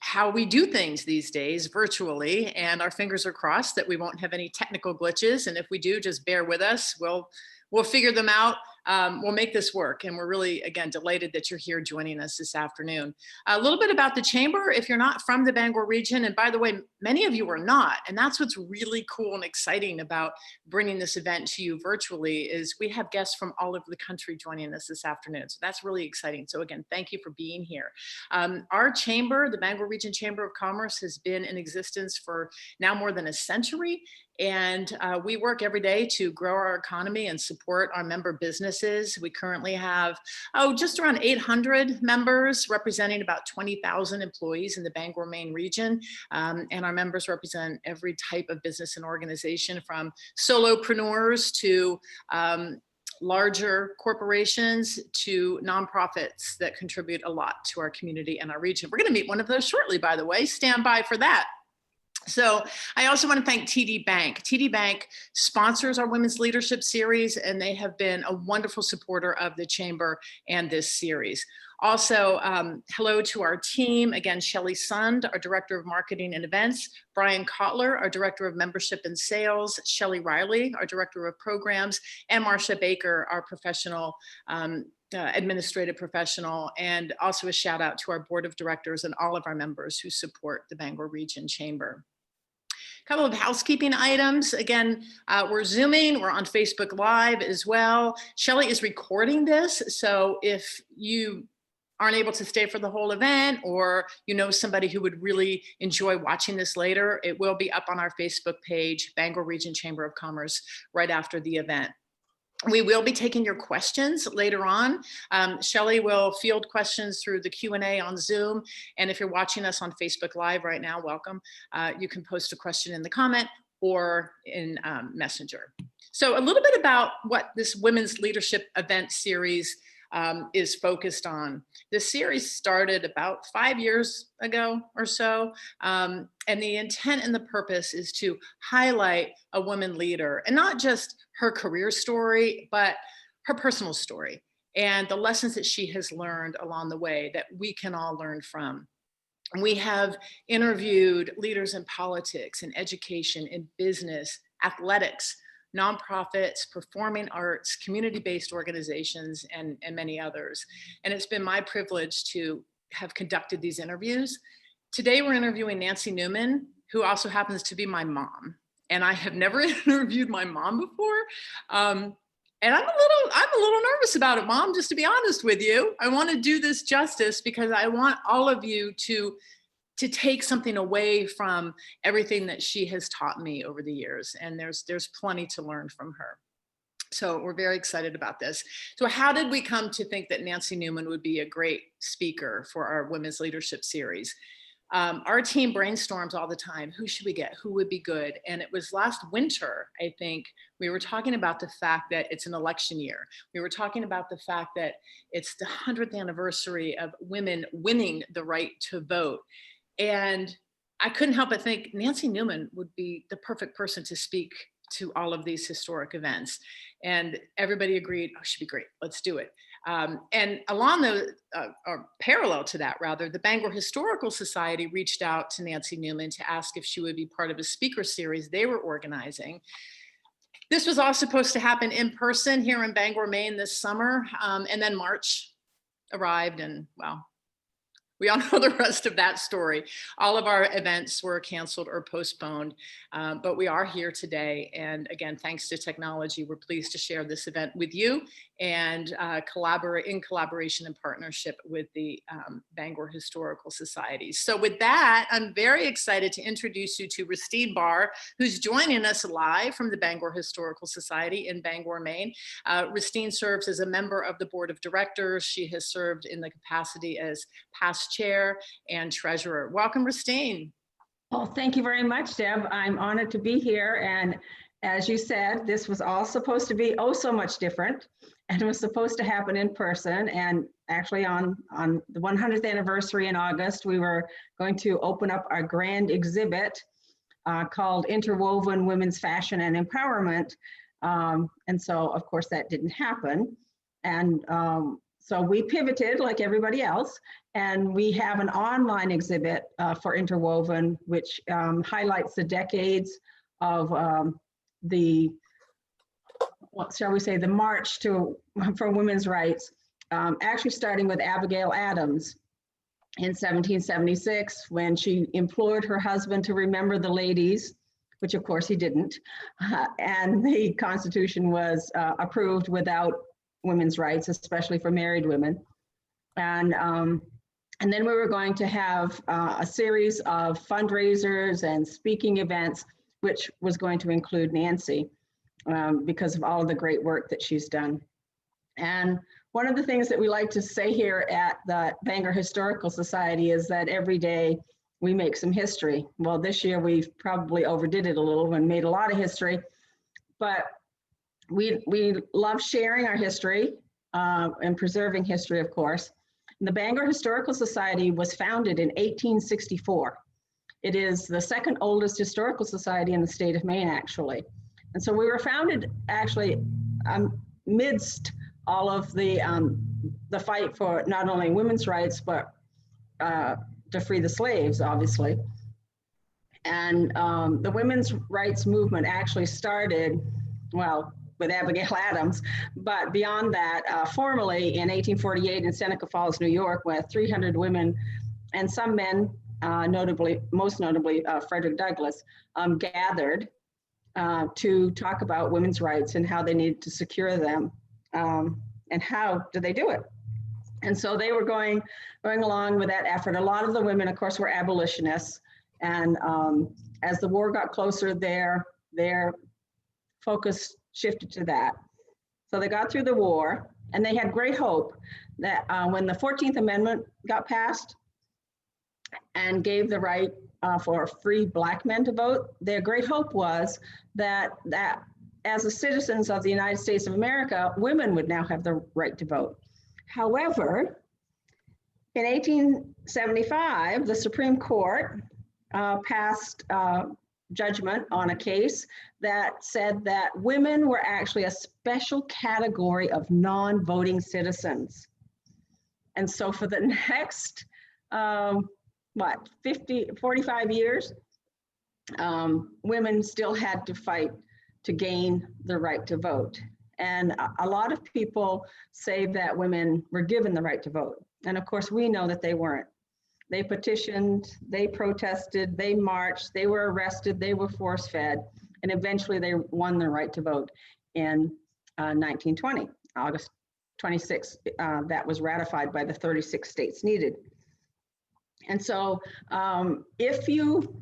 how we do things these days virtually, and our fingers are crossed that we won't have any technical glitches. And if we do, just bear with us. We'll figure them out. We'll make this work. And we're really, again, delighted that you're here joining us this afternoon. A little bit about the Chamber. If you're not from the Bangor region, and by the way, many of you are not, and that's what's really cool and exciting about bringing this event to you virtually, is we have guests from all over the country joining us this afternoon. So that's really exciting. So again, thank you for being here. Our chamber, the Bangor Region Chamber of Commerce, has been in existence for now more than a century. And we work every day to grow our economy and support our member businesses. We currently have, just around 800 members, representing about 20,000 employees in the Bangor, Maine region. And our members represent every type of business and organization, from solopreneurs to larger corporations to nonprofits that contribute a lot to our community and our region. We're going to meet one of those shortly, by the way. Stand by for that. So I also want to thank TD Bank. TD Bank sponsors our Women's Leadership Series, and they have been a wonderful supporter of the Chamber and this series. Also, hello to our team. Again, Shelley Sund, our Director of Marketing and Events, Brian Kotler, our Director of Membership and Sales, Shelley Riley, our Director of Programs, and Marcia Baker, our professional administrative professional, and also a shout out to our Board of Directors and all of our members who support the Bangor Region Chamber. A couple of housekeeping items. Again, we're Zooming, we're on Facebook Live as well. Shelley is recording this, so if you aren't able to stay for the whole event, or you know somebody who would really enjoy watching this later, it will be up on our Facebook page, Bangor Region Chamber of Commerce, right after the event. We will be taking your questions later on. Shelley will field questions through the Q&A on Zoom. And if you're watching us on Facebook Live right now, welcome. You can post a question in the comment or in Messenger. So a little bit about what this Women's Leadership Event Series is focused on. This series started about 5 years ago or so. And the intent and the purpose is to highlight a woman leader, and not just her career story, but her personal story and the lessons that she has learned along the way that we can all learn from. We have interviewed leaders in politics, in education, in business, athletics, nonprofits, performing arts, community-based organizations, and many others. And it's been my privilege to have conducted these interviews. Today, we're interviewing Nancy Neuman, who also happens to be my mom. And I have never interviewed my mom before. And I'm a little nervous about it, Mom, just to be honest with you. I want to do this justice because I want all of you to take something away from everything that she has taught me over the years. And there's plenty to learn from her. So we're very excited about this. So how did we come to think that Nancy Neuman would be a great speaker for our Women's Leadership Series? Our team brainstorms all the time. Who should we get? Who would be good? And it was last winter, I think, we were talking about the fact that it's an election year. We were talking about the fact that it's the 100th anniversary of women winning the right to vote. And I couldn't help but think Nancy Neuman would be the perfect person to speak to all of these historic events. And everybody agreed, oh, she'd be great, let's do it. And along the, or parallel to that rather, the Bangor Historical Society reached out to Nancy Neuman to ask if she would be part of a speaker series they were organizing. This was all supposed to happen in person here in Bangor, Maine this summer. And then March arrived and, well, we all know the rest of that story. All of our events were canceled or postponed, but we are here today. And again, thanks to technology, we're pleased to share this event with you and in collaboration and partnership with the Bangor Historical Society. So with that, I'm very excited to introduce you to Ristine Barr, who's joining us live from the Bangor Historical Society in Bangor, Maine. Ristine serves as a member of the Board of Directors. She has served in the capacity as past chair and treasurer. Welcome, Ristine. Well, thank you very much, Deb. I'm honored to be here. And as you said, this was all supposed to be oh so much different, and it was supposed to happen in person. And actually on the 100th anniversary in August, we were going to open up our grand exhibit called Interwoven Women's Fashion and Empowerment. And so of course that didn't happen. And So we pivoted like everybody else, and we have an online exhibit for Interwoven, which highlights the decades of what shall we say, the march for women's rights, actually starting with Abigail Adams in 1776, when she implored her husband to remember the ladies, which of course he didn't, and the Constitution was approved without women's rights, especially for married women. And then we were going to have a series of fundraisers and speaking events, which was going to include Nancy, because of all of the great work that she's done. And one of the things that we like to say here at the Bangor Historical Society is that every day we make some history. Well, this year we've probably overdid it a little and made a lot of history, but we love sharing our history and preserving history, of course. And the Bangor Historical Society was founded in 1864. It is the second oldest historical society in the state of Maine, actually. And so we were founded actually amidst all of the fight for not only women's rights, but to free the slaves, obviously. And the women's rights movement actually started, well, with Abigail Adams, but beyond that, formally in 1848 in Seneca Falls, New York, with 300 women and some men, most notably Frederick Douglass, gathered to talk about women's rights and how they needed to secure them, and how do they do it. And so they were going along with that effort. A lot of the women, of course, were abolitionists, and as the war got closer, their focus shifted to that. So they got through the war, and they had great hope that when the 14th Amendment got passed and gave the right for free Black men to vote, their great hope was that as the citizens of the United States of America, women would now have the right to vote. However, in 1875, the Supreme Court passed judgment on a case that said that women were actually a special category of non-voting citizens. And so for the next, 45 years, women still had to fight to gain the right to vote. And a lot of people say that women were given the right to vote. And of course, we know that they weren't. They petitioned, they protested, they marched, they were arrested, they were force-fed, and eventually they won the right to vote in 1920, August 26. That was ratified by the 36 states needed. And so if you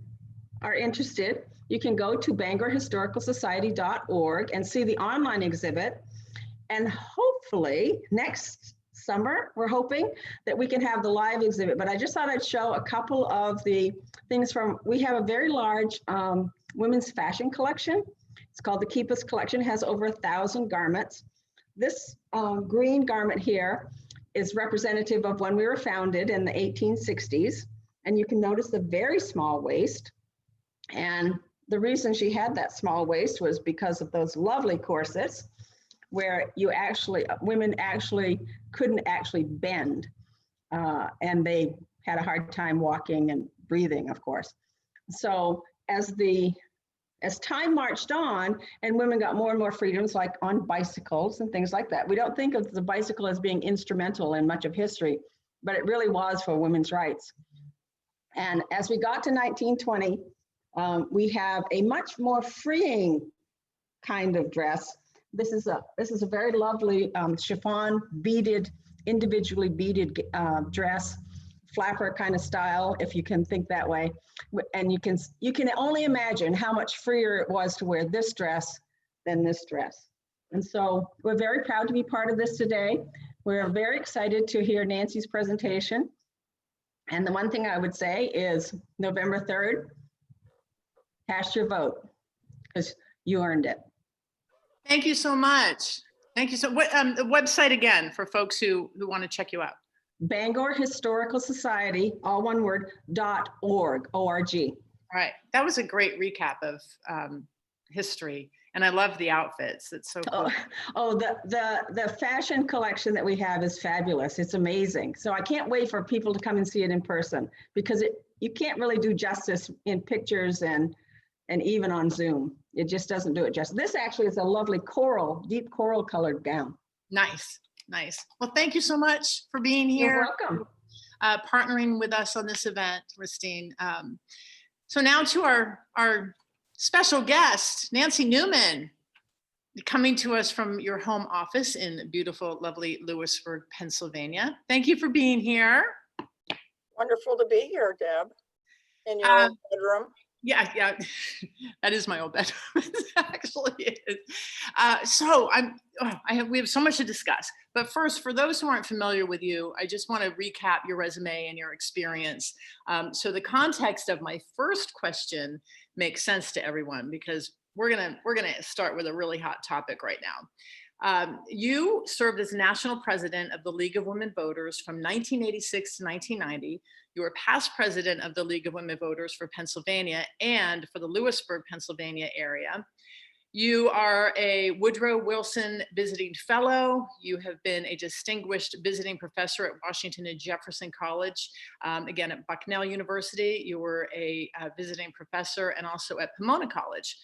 are interested, you can go to bangorhistoricalsociety.org and see the online exhibit. And hopefully next summer, we're hoping that we can have the live exhibit. But I just thought I'd show a couple of the things we have a very large women's fashion collection. It's called the Keep Us Collection. It has over 1,000 garments. This green garment here is representative of when we were founded in the 1860s. And you can notice the very small waist. And the reason she had that small waist was because of those lovely corsets where women couldn't actually bend. And they had a hard time walking and breathing, of course. So as time marched on and women got more and more freedoms, like on bicycles and things like that, we don't think of the bicycle as being instrumental in much of history, but it really was for women's rights. And as we got to 1920, we have a much more freeing kind of dress. This is a very lovely chiffon beaded, individually beaded dress, flapper kind of style, if you can think that way. And you can only imagine how much freer it was to wear this dress than this dress. And so we're very proud to be part of this today. We're very excited to hear Nancy's presentation. And the one thing I would say is November 3rd, cast your vote because you earned it. Thank you so much. Thank you. So what the website again for folks who want to check you out? Bangor Historical Society, all one word, .org, O-R-G. All right. That was a great recap of history. And I love the outfits. It's so cool. The fashion collection that we have is fabulous. It's amazing. So I can't wait for people to come and see it in person, because you can't really do justice in pictures and even on Zoom. It just doesn't do it justice. This actually is a lovely coral, deep coral colored gown. Nice, nice. Well, thank you so much for being here. You're welcome. Partnering with us on this event, Christine. So now to our special guest, Nancy Neuman, coming to us from your home office in beautiful, lovely Lewisburg, Pennsylvania. Thank you for being here. Wonderful to be here, Deb, in your old bedroom. Yeah, that is my old bedroom. It actually is. We have so much to discuss. But first, for those who aren't familiar with you, I just want to recap your resume and your experience. So the context of my first question makes sense to everyone, because we're gonna start with a really hot topic right now. You served as national president of the League of Women Voters from 1986 to 1990. You were past president of the League of Women Voters for Pennsylvania and for the Lewisburg, Pennsylvania area. You are a Woodrow Wilson Visiting Fellow. You have been a distinguished visiting professor at Washington and Jefferson College. Again, at Bucknell University, you were a visiting professor, and also at Pomona College.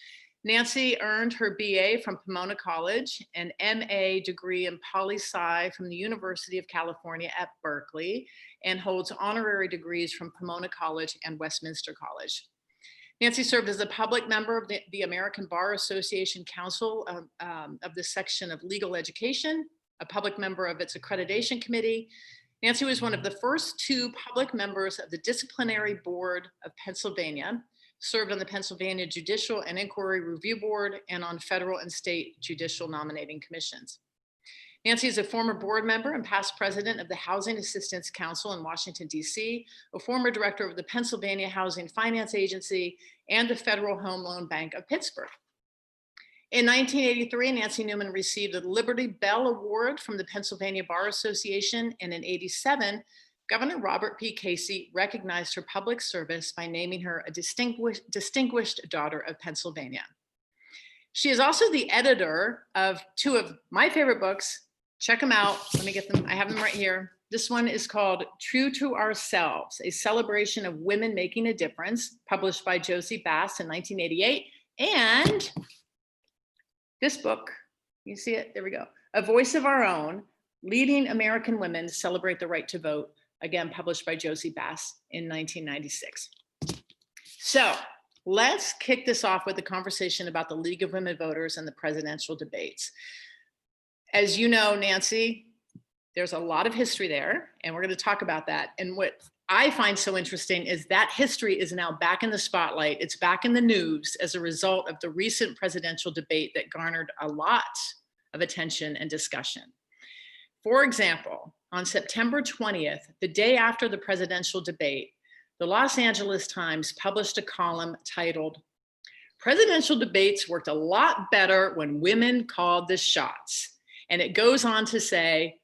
Nancy earned her BA from Pomona College, an MA degree in poli-sci from the University of California at Berkeley, and holds honorary degrees from Pomona College and Westminster College. Nancy served as a public member of the American Bar Association Council of the section of legal education, a public member of its accreditation committee. Nancy was one of the first 2 public members of the Disciplinary Board of Pennsylvania, served on the Pennsylvania Judicial and Inquiry Review Board, and on federal and state judicial nominating commissions. Nancy is a former board member and past president of the Housing Assistance Council in Washington, D.C., a former director of the Pennsylvania Housing Finance Agency, and the Federal Home Loan Bank of Pittsburgh. In 1983, Nancy Neuman received the Liberty Bell Award from the Pennsylvania Bar Association, and in '87, Governor Robert P. Casey recognized her public service by naming her a distinguished daughter of Pennsylvania. She is also the editor of 2 of my favorite books. Check them out. Let me get them. I have them right here. This one is called True to Ourselves, a celebration of women making a difference, published by Josie Bass in 1988. And this book, you see it? There we go. A Voice of Our Own, Leading American Women to Celebrate the Right to Vote, again, published by Josie Bass in 1996. So let's kick this off with a conversation about the League of Women Voters and the presidential debates. As you know, Nancy, there's a lot of history there, and we're going to talk about that. And what I find so interesting is that history is now back in the spotlight. It's back in the news as a result of the recent presidential debate that garnered a lot of attention and discussion. For example, on September 20th, the day after the presidential debate, the Los Angeles Times published a column titled, "Presidential Debates Worked a Lot Better When Women Called the Shots." And it goes on to say,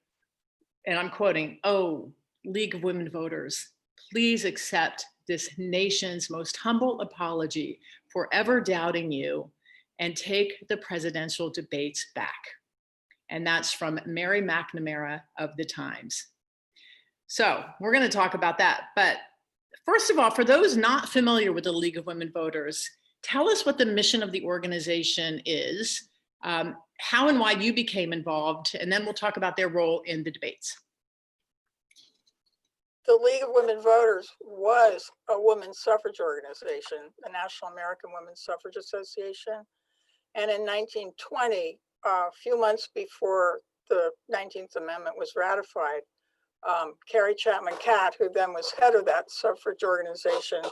and I'm quoting, "Oh, League of Women Voters, please accept this nation's most humble apology for ever doubting you and take the presidential debates back." And that's from Mary McNamara of the Times. So we're going to talk about that. But first of all, for those not familiar with the League of Women Voters, tell us what the mission of the organization is, how and why you became involved, and then we'll talk about their role in the debates. The League of Women Voters was a women's suffrage organization, the National American Women's Suffrage Association. And in 1920, a few months before the 19th Amendment was ratified, Carrie Chapman Catt, who then was head of that suffrage organization,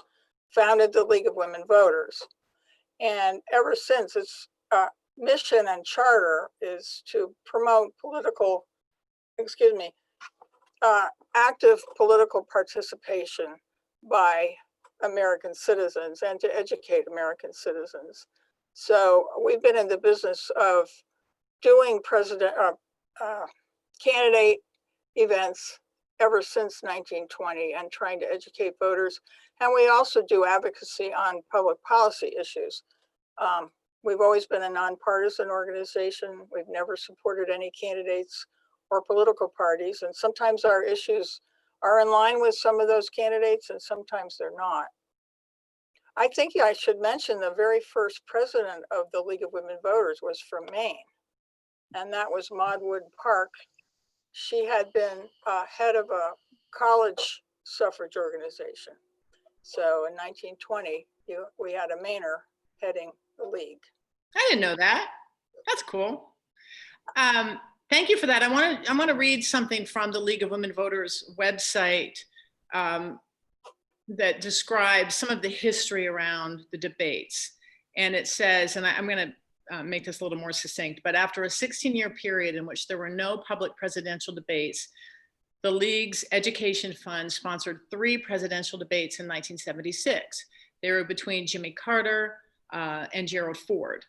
founded the League of Women Voters. And ever since, its mission and charter is to promote active political participation by American citizens and to educate American citizens. So we've been in the business of doing candidate events ever since 1920 and trying to educate voters. And we also do advocacy on public policy issues. We've always been a nonpartisan organization. We've never supported any candidates or political parties. And sometimes our issues are in line with some of those candidates and sometimes they're not. I think I should mention the very first president of the League of Women Voters was from Maine, and that was Maud Wood Park. She had been head of a college suffrage organization. So in 1920, we had a Mainer heading the league. I didn't know that. That's cool. Thank you for that. I want to read something from the League of Women Voters website that describes some of the history around the debates. And it says, and I'm going to make this a little more succinct, but after a 16-year period in which there were no public presidential debates, the League's Education Fund sponsored 3 presidential debates in 1976. They were between Jimmy Carter and Gerald Ford.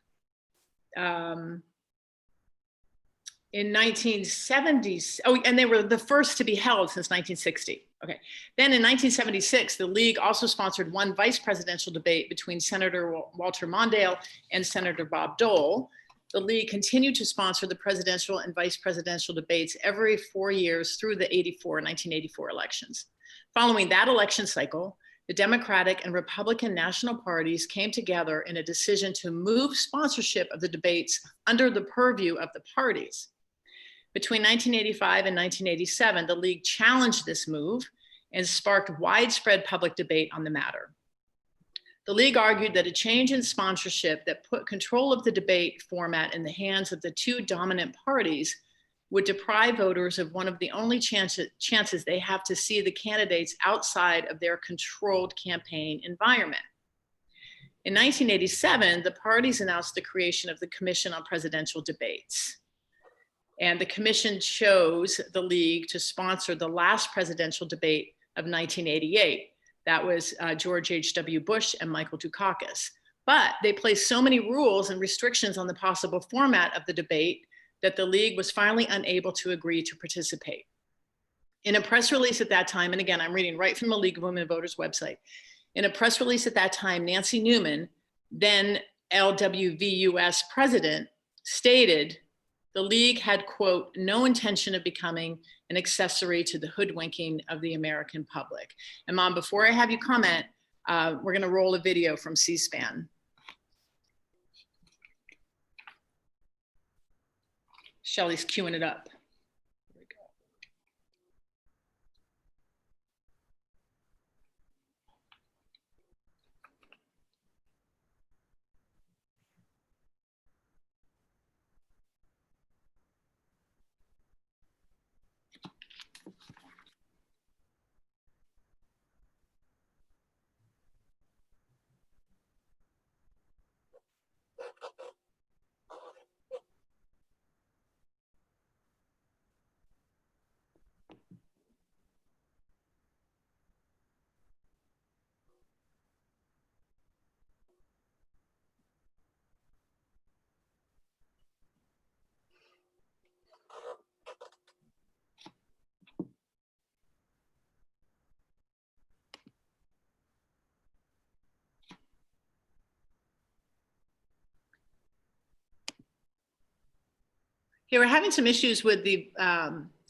In 1970s, and they were the first to be held since 1960. Okay. Then in 1976, the League also sponsored 1 vice presidential debate between Senator Walter Mondale and Senator Bob Dole. The League continued to sponsor the presidential and vice presidential debates every 4 years through the 1984 elections. Following that election cycle, the Democratic and Republican national parties came together in a decision to move sponsorship of the debates under the purview of the parties. Between 1985 and 1987, the League challenged this move and sparked widespread public debate on the matter. The League argued that a change in sponsorship that put control of the debate format in the hands of the 2 dominant parties would deprive voters of one of the only chances they have to see the candidates outside of their controlled campaign environment. In 1987, the parties announced the creation of the Commission on Presidential Debates. And the commission chose the League to sponsor the last presidential debate of 1988. That was George H.W. Bush and Michael Dukakis. But they placed so many rules and restrictions on the possible format of the debate that the League was finally unable to agree to participate. In a press release at that time, and again, I'm reading right from the League of Women Voters website. In a press release at that time, Nancy Neuman, then LWVUS president, stated the League had, quote, no intention of becoming an accessory to the hoodwinking of the American public. And Mom, before I have you comment, we're gonna roll a video from C-SPAN. Shelly's queuing it up. Okay, we're having some issues with the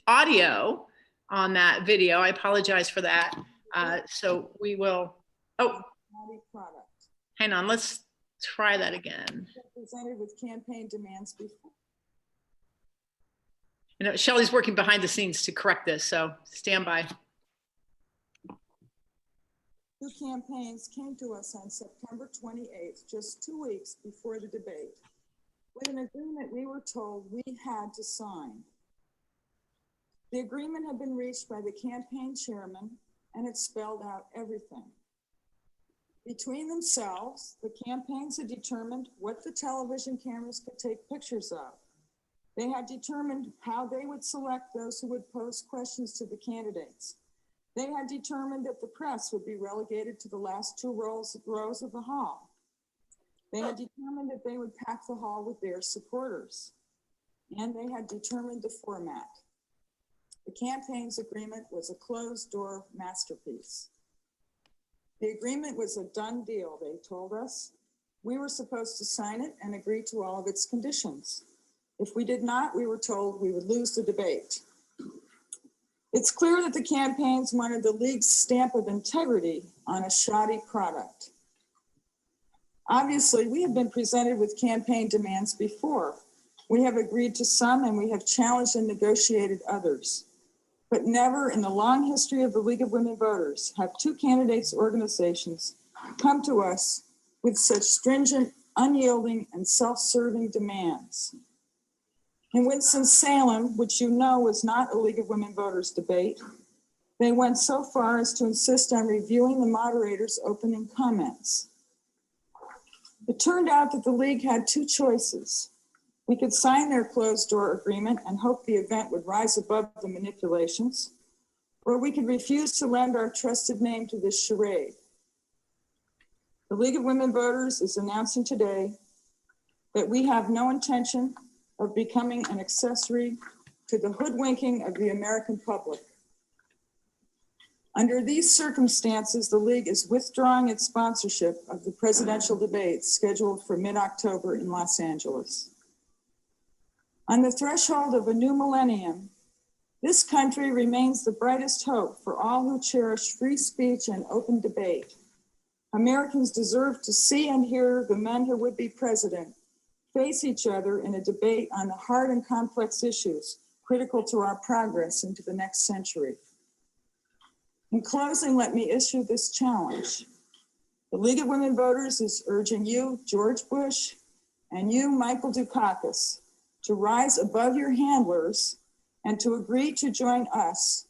audio on that video. I apologize for that. So we will, oh, hang on, let's try that again. Presented with campaign demands before. You know, Shelley's working behind the scenes to correct this, so stand by. 2 campaigns came to us on September 28th, just 2 weeks before the debate, with an agreement we were told we had to sign. The agreement had been reached by the campaign chairman, and it spelled out everything. Between themselves, the campaigns had determined what the television cameras could take pictures of. They had determined how they would select those who would pose questions to the candidates. They had determined that the press would be relegated to the last 2 rows of the hall. They had determined that they would pack the hall with their supporters. And they had determined the format. The campaign's agreement was a closed-door masterpiece. The agreement was a done deal, they told us. We were supposed to sign it and agree to all of its conditions. If we did not, we were told we would lose the debate. It's clear that the campaigns wanted the League's stamp of integrity on a shoddy product. Obviously, we have been presented with campaign demands before. We have agreed to some and we have challenged and negotiated others. But never in the long history of the League of Women Voters have two candidates' organizations come to us with such stringent, unyielding, and self-serving demands. In Winston-Salem, which you know was not a League of Women Voters debate, they went so far as to insist on reviewing the moderator's opening comments. It turned out that the League had two choices. We could sign their closed-door agreement and hope the event would rise above the manipulations, or we could refuse to lend our trusted name to this charade. The League of Women Voters is announcing today that we have no intention of becoming an accessory to the hoodwinking of the American public. Under these circumstances, the League is withdrawing its sponsorship of the presidential debates scheduled for mid-October in Los Angeles. On the threshold of a new millennium, this country remains the brightest hope for all who cherish free speech and open debate. Americans deserve to see and hear the men who would be president face each other in a debate on the hard and complex issues critical to our progress into the next century. In closing, let me issue this challenge. The League of Women Voters is urging you, George Bush, and you, Michael Dukakis, to rise above your handlers and to agree to join us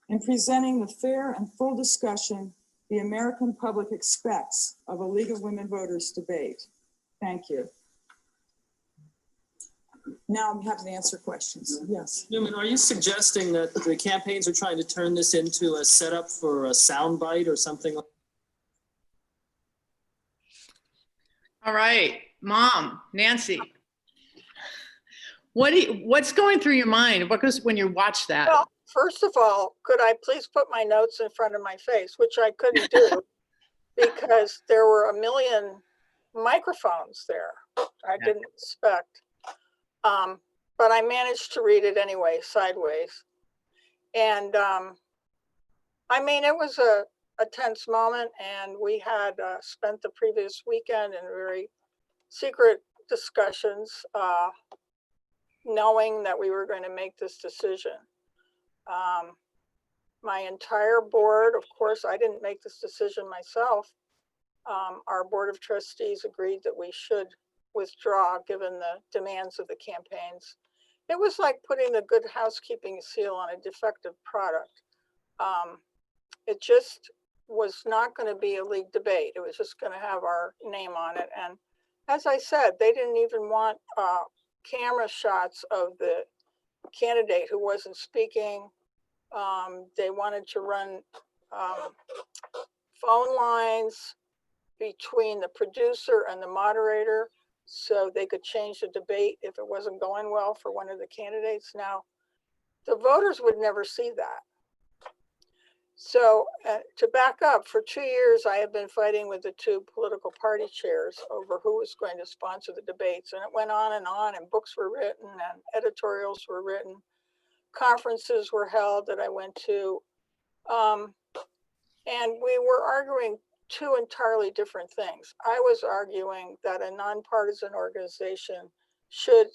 in presenting the fair and full discussion the American public expects of a League of Women Voters debate. Thank you. Now I'm happy to answer questions. Yes. Neuman, are you suggesting that the campaigns are trying to turn this into a setup for a soundbite or something like that? All right, Mom, Nancy. What's going through your mind? What goes when you watch that? Well, first of all, could I please put my notes in front of my face, which I couldn't do because there were a million microphones there. I didn't expect. But I managed to read it anyway, sideways. And I mean, it was a tense moment, and we had spent the previous weekend in very secret discussions, knowing that we were going to make this decision. My entire board, of course, I didn't make this decision myself. Our board of trustees agreed that we should withdraw given the demands of the campaigns. It was like putting the good housekeeping seal on a defective product. It just was not going to be a League debate. It was just going to have our name on it. And as I said, they didn't even want camera shots of the candidate who wasn't speaking. They wanted to run phone lines between the producer and the moderator so they could change the debate if it wasn't going well for one of the candidates. Now, the voters would never see that. So to back up, for 2 years, I have been fighting with the two political party chairs over who was going to sponsor the debates. And it went on, and books were written and editorials were written. Conferences were held that I went to. And we were arguing two entirely different things. I was arguing that a nonpartisan organization should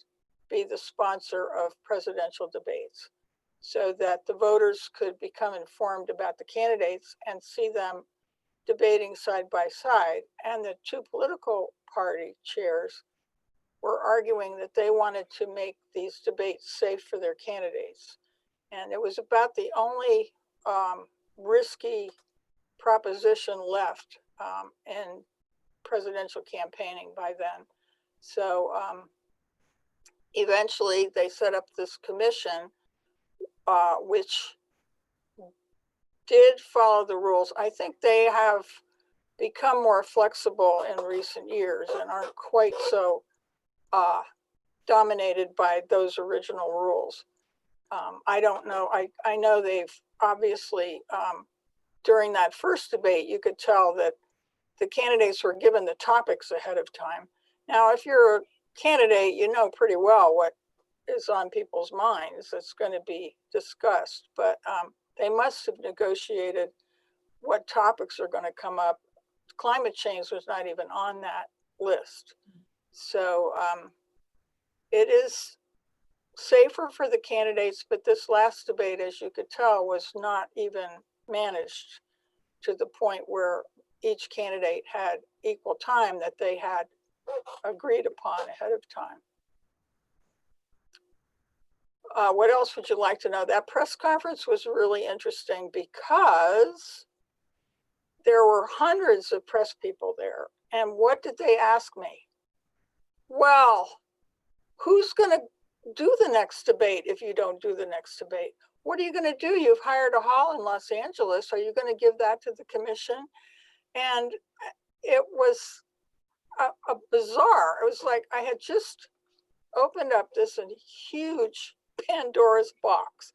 be the sponsor of presidential debates so that the voters could become informed about the candidates and see them debating side by side. And the two political party chairs were arguing that they wanted to make these debates safe for their candidates. And it was about the only risky proposition left in presidential campaigning by then. So eventually they set up this commission, which did follow the rules. I think they have become more flexible in recent years and aren't quite so dominated by those original rules. I don't know. I know they've obviously, during that first debate, you could tell that the candidates were given the topics ahead of time. Now, if you're a candidate, you know pretty well what is on people's minds that's going to be discussed, but they must have negotiated what topics are going to come up. Climate change was not even on that list. So it is safer for the candidates, but this last debate, as you could tell, was not even managed to the point where each candidate had equal time that they had agreed upon ahead of time. What else would you like to know? That press conference was really interesting because there were hundreds of press people there. And what did they ask me? Well, who's going to do the next debate if you don't do the next debate? What are you going to do? You've hired a hall in Los Angeles. Are you going to give that to the commission? And it was a bizarre. It was like I had just opened up this huge Pandora's box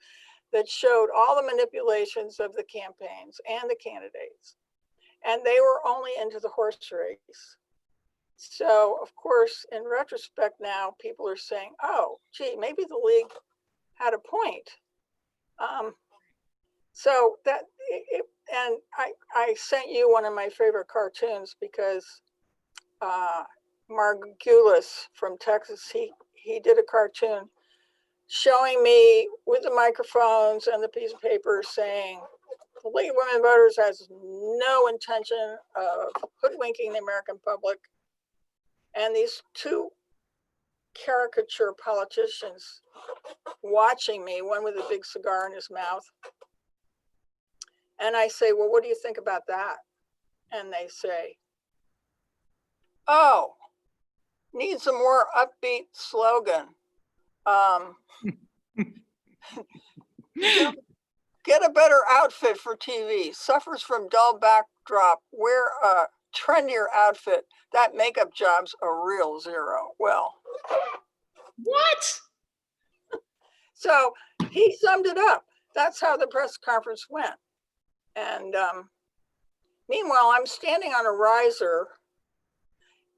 that showed all the manipulations of the campaigns and the candidates. And they were only into the horse race. So, of course, in retrospect now, people are saying, oh, gee, maybe the league had a point. So that, and I sent you one of my favorite cartoons because Margulis from Texas, he did a cartoon showing me with the microphones and the piece of paper saying, the League of Women Voters has no intention of hoodwinking the American public. And these two caricature politicians watching me, one with a big cigar in his mouth. And I say, well, what do you think about that? And they say, oh, needs a more upbeat slogan. Get a better outfit for TV. Suffers from dull backdrop. Wear a trendier outfit. That makeup job's a real zero. Well, What? So he summed it up. That's how the press conference went. And meanwhile, I'm standing on a riser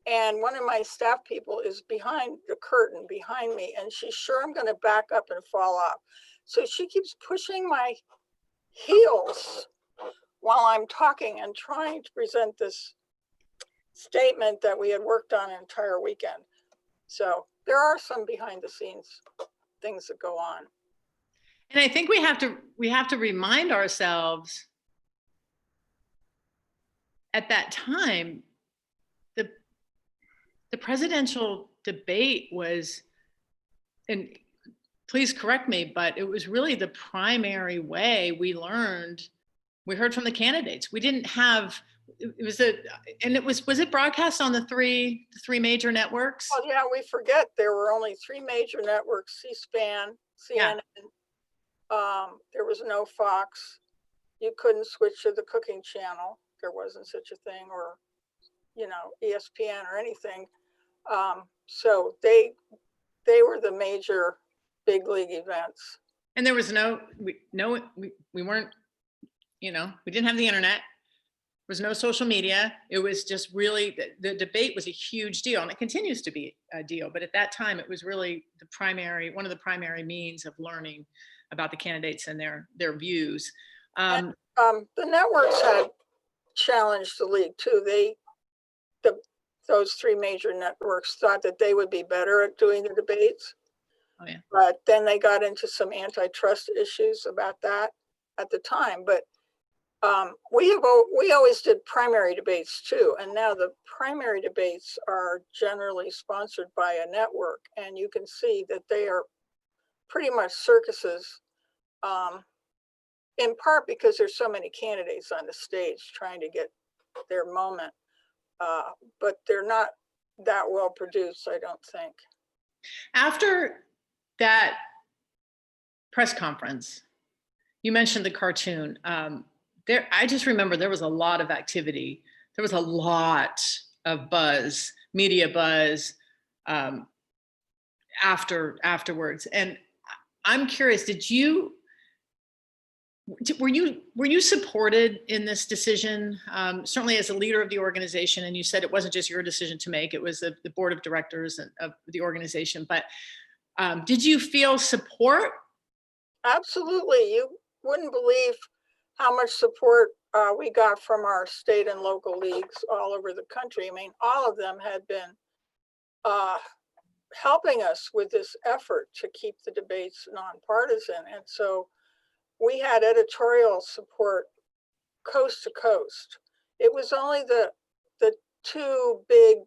and one of my staff people is behind the curtain behind me, and she's sure I'm going to back up and fall off. So she keeps pushing my heels while I'm talking and trying to present this statement that we had worked on an entire weekend. So there are some behind the scenes things that go on. And I think we have to remind ourselves at that time, the presidential debate was, and please correct me, but it was really the primary way we heard from the candidates. We didn't have, was it broadcast on the three major networks? Oh yeah, we forget there were only three major networks: C-SPAN, CNN. Yeah. There was no Fox. You couldn't switch to the cooking channel. There wasn't such a thing, or ESPN or anything. So they were the major big league events. And there was we weren't, we didn't have the internet. There was no social media. It was just really, the debate was a huge deal, and it continues to be a deal. But at that time, it was really one of the primary means of learning about the candidates and their views. The networks had challenged the league too. Those three major networks thought that they would be better at doing the debates. Oh, yeah. But then they got into some antitrust issues about that at the time. But we always did primary debates too. And now the primary debates are generally sponsored by a network. And you can see that they are pretty much circuses, in part because there's so many candidates on the stage trying to get their moment. But they're not that well produced, I don't think. After that press conference, you mentioned the cartoon. I just remember there was a lot of activity. There was a lot of buzz, media buzz, afterwards. And I'm curious, did you Were you supported in this decision? Certainly as a leader of the organization, and you said it wasn't just your decision to make, it was the board of directors of the organization, but did you feel support? Absolutely. You wouldn't believe how much support we got from our state and local leagues all over the country. I mean, all of them had been helping us with this effort to keep the debates nonpartisan. And so we had editorial support coast to coast. It was only the two big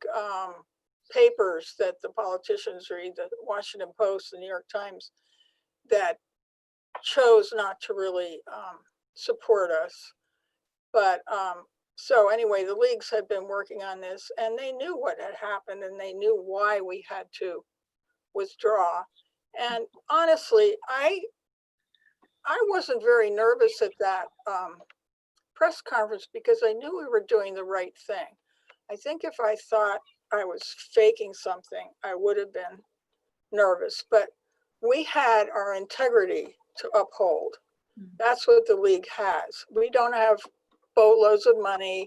papers that the politicians read, the Washington Post, the New York Times, that chose not to really support us. But so anyway, the leagues had been working on this, and they knew what had happened, and they knew why we had to withdraw. And honestly, I wasn't very nervous at that press conference because I knew we were doing the right thing. I think if I thought I was faking something, I would have been nervous. But we had our integrity to uphold. That's what the league has. We don't have boatloads of money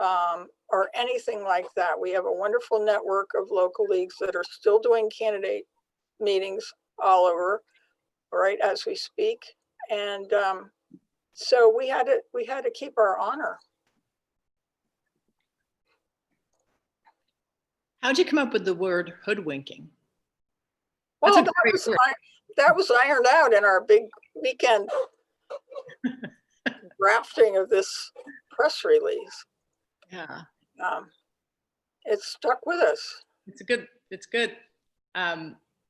or anything like that. We have a wonderful network of local leagues that are still doing candidate meetings all over, right, as we speak. And so we had to keep our honor. How'd you come up with the word hoodwinking? Well, that was ironed out in our big weekend drafting of this press release. Yeah. It stuck with us. It's good.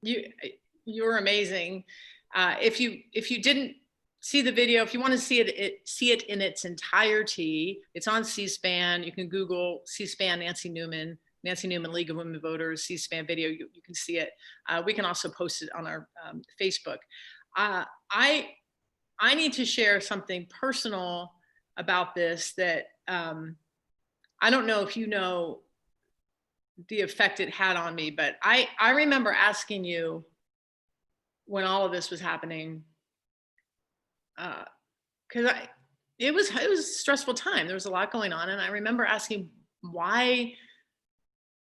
You were amazing. If you didn't see the video, if you want to see it in its entirety, it's on C-SPAN. You can Google C-SPAN Nancy Neuman League of Women Voters, C-SPAN video. You can see it. We can also post it on our Facebook. I need to share something personal about this that I don't know if you know the effect it had on me, but I remember asking you when all of this was happening, because it was a stressful time. There was a lot going on, and I remember asking why,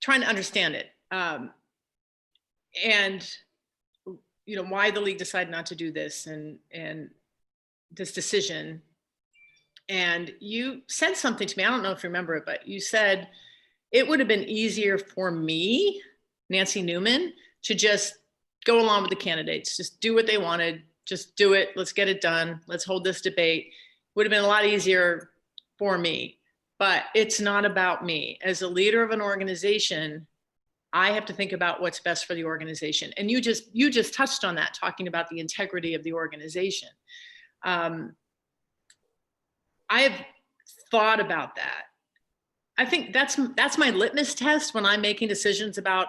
trying to understand it, and why the league decided not to do this and this decision. And you said something to me, I don't know if you remember it, but you said it would have been easier for me, Nancy Neuman, to just go along with the candidates, just do what they wanted, just do it, let's get it done, let's hold this debate. Would have been a lot easier for me, but it's not about me. As a leader of an organization, I have to think about what's best for the organization. And you just touched on that, talking about the integrity of the organization. I have thought about that. I think that's my litmus test when I'm making decisions about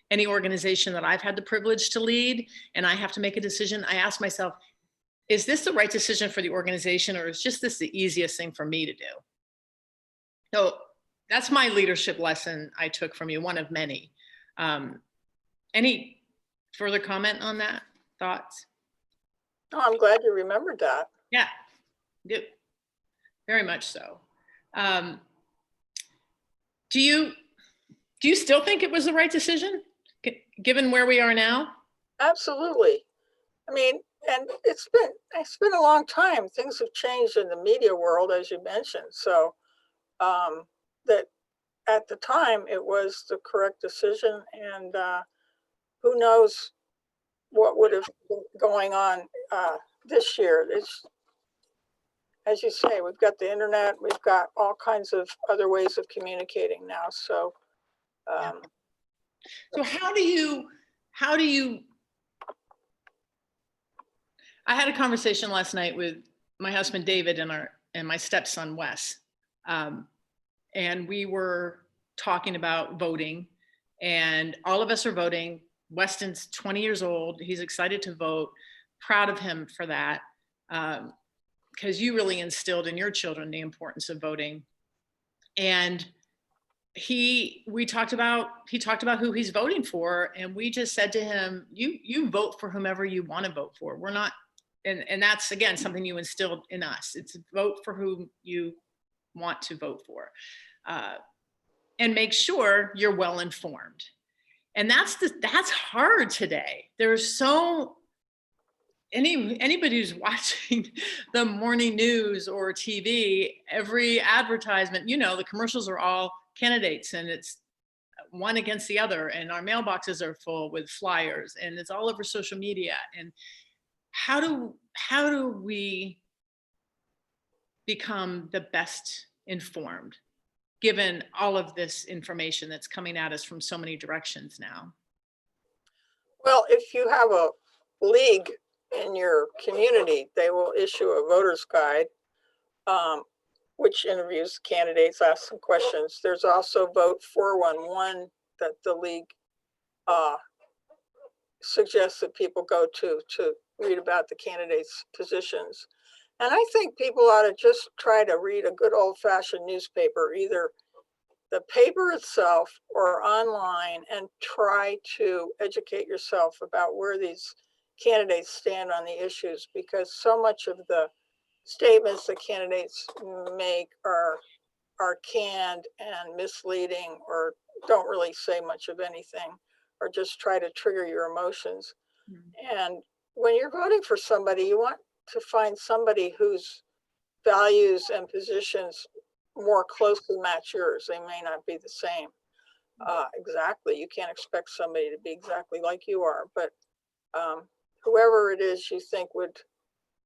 any organization that I've had the privilege to lead, and I have to make a decision. I ask myself, is this the right decision for the organization, or is just this the easiest thing for me to do? So that's my leadership lesson I took from you, one of many. Any further comment on that? Thoughts? Oh, I'm glad you remembered that. Yeah, very much so. Do you still think it was the right decision, given where we are now? Absolutely. I mean, and it's been a long time. Things have changed in the media world, as you mentioned. So that at the time it was the correct decision, and who knows what would have been going on this year. It's, as you say, we've got the internet, we've got all kinds of other ways of communicating now. So, so how do you, I had a conversation last night with my husband, David, and my stepson, Wes. And we were talking about voting, and all of us are voting. Weston's 20 years old. He's excited to vote, proud of him for that. Because you really instilled in your children the importance of voting. And he talked about who he's voting for, and we just said to him, you vote for whomever you want to vote for. and that's, again, something you instilled in us. It's vote for who you want to vote for, and make sure you're well informed. And that's hard today. There's anybody who's watching the morning news or TV, every advertisement, the commercials are all candidates, and it's one against the other, and our mailboxes are full with flyers, and it's all over social media. And how do we become the best informed, given all of this information that's coming at us from so many directions now? Well, if you have a league in your community, they will issue a voter's guide, which interviews candidates, asks some questions. There's also Vote 411 that the league suggests that people go to read about the candidates' positions. And I think people ought to just try to read a good old-fashioned newspaper, either the paper itself or online, and try to educate yourself about where these candidates stand on the issues, because so much of the statements that candidates make are canned and misleading, or don't really say much of anything, or just try to trigger your emotions. And when you're voting for somebody, you want to find somebody whose values and positions more closely match yours. They may not be the same exactly. You can't expect somebody to be exactly like you are, but whoever it is you think would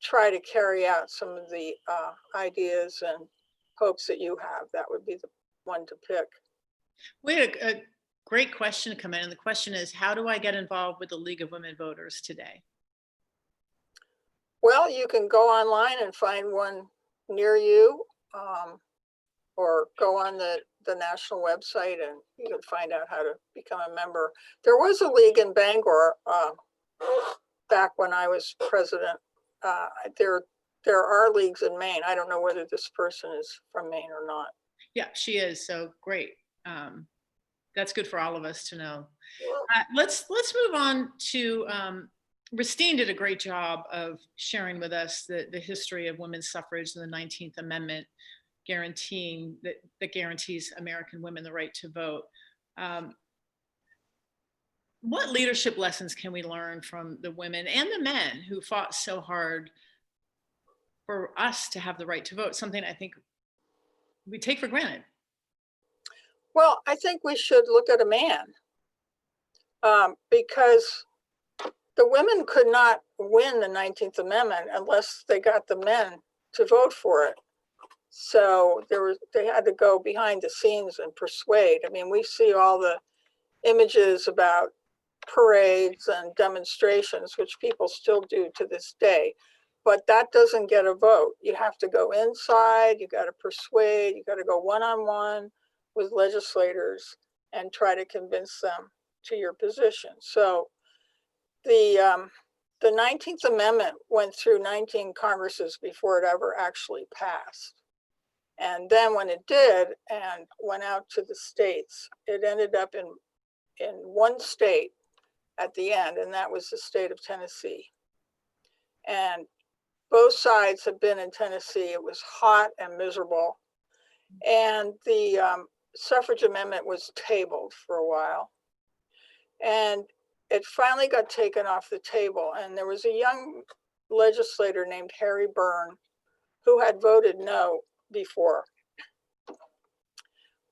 try to carry out some of the ideas and hopes that you have, that would be the one to pick. We had a great question come in, and the question is, how do I get involved with the League of Women Voters today? Well, you can go online and find one near you, or go on the national website and you can find out how to become a member. There was a league in Bangor back when I was president. There are leagues in Maine. I don't know whether this person is from Maine or not. Yeah, she is. So great. That's good for all of us to know. Let's move on to, Ristine did a great job of sharing with us the history of women's suffrage and the 19th Amendment that guarantees American women the right to vote. What leadership lessons can we learn from the women and the men who fought so hard for us to have the right to vote, something I think we take for granted? Well, I think we should look at a man, because the women could not win the 19th Amendment unless they got the men to vote for it. So they had to go behind the scenes and persuade. I mean, we see all the images about parades and demonstrations, which people still do to this day, but that doesn't get a vote. You have to go inside, you got to persuade, you got to go one-on-one with legislators and try to convince them to your position. So the 19th Amendment went through 19 Congresses before it ever actually passed. And then when it did and went out to the states, it ended up in one state at the end, and that was the state of Tennessee. And both sides have been in Tennessee. It was hot and miserable. And the suffrage amendment was tabled for a while. And it finally got taken off the table. And there was a young legislator named Harry Byrne who had voted no before.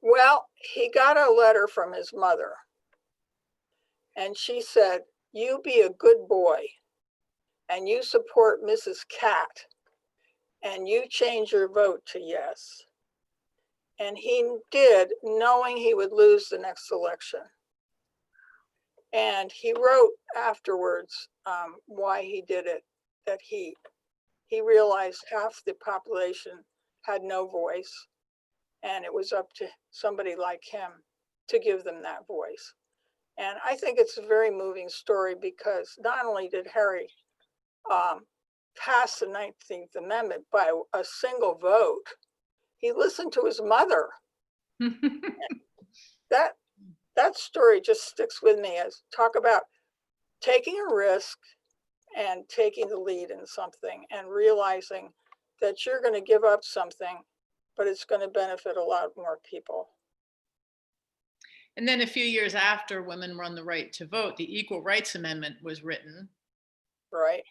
Well, he got a letter from his mother. And she said, "You be a good boy and you support Mrs. Cat and you change your vote to yes." And he did, knowing he would lose the next election. And he wrote afterwards why he did it, that he realized half the population had no voice, and it was up to somebody like him to give them that voice. And I think it's a very moving story, because not only did Harry pass the 19th Amendment by a single vote, he listened to his mother. That story just sticks with me, as talk about taking a risk and taking the lead in something and realizing that you're going to give up something, but it's going to benefit a lot more people. And then a few years after women won the right to vote, the Equal Rights Amendment was written. Right.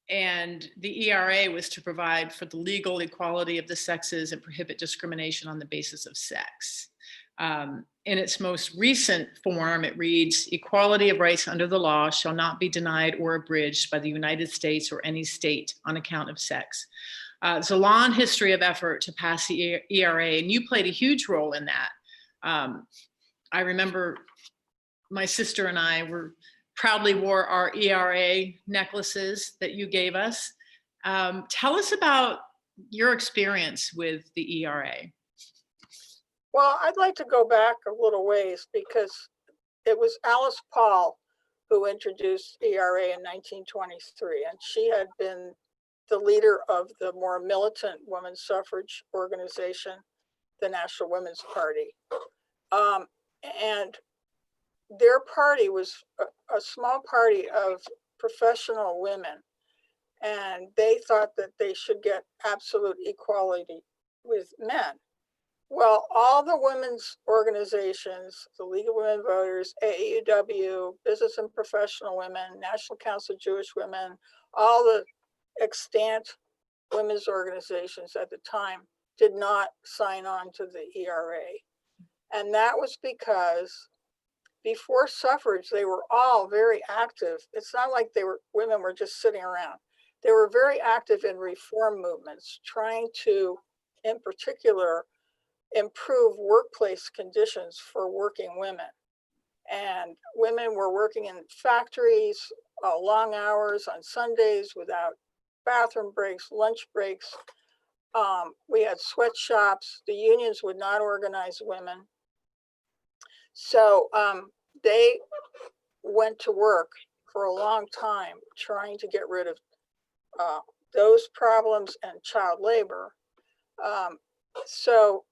And the ERA was to provide for the legal equality of the sexes and prohibit discrimination on the basis of sex. In its most recent form, it reads, equality of rights under the law shall not be denied or abridged by the United States or any state on account of sex. It's a long history of effort to pass the ERA, and you played a huge role in that. I remember my sister and I proudly wore our ERA necklaces that you gave us. Tell us about your experience with the ERA. Well, I'd like to go back a little ways because it was Alice Paul who introduced ERA in 1923, and she had been the leader of the more militant women's suffrage organization, the National Women's Party. And their party was a small party of professional women, and they thought that they should get absolute equality with men. Well, all the women's organizations, the League of Women Voters, AAUW, Business and Professional Women, National Council of Jewish Women, all the extant women's organizations at the time did not sign on to the ERA. And that was because before suffrage, they were all very active. It's not like women were just sitting around. They were very active in reform movements, trying to, in particular, improve workplace conditions for working women. And women were working in factories, long hours on Sundays without bathroom breaks, lunch breaks. We had sweatshops. The unions would not organize women. So they went to work for a long time trying to get rid of those problems and child labor. So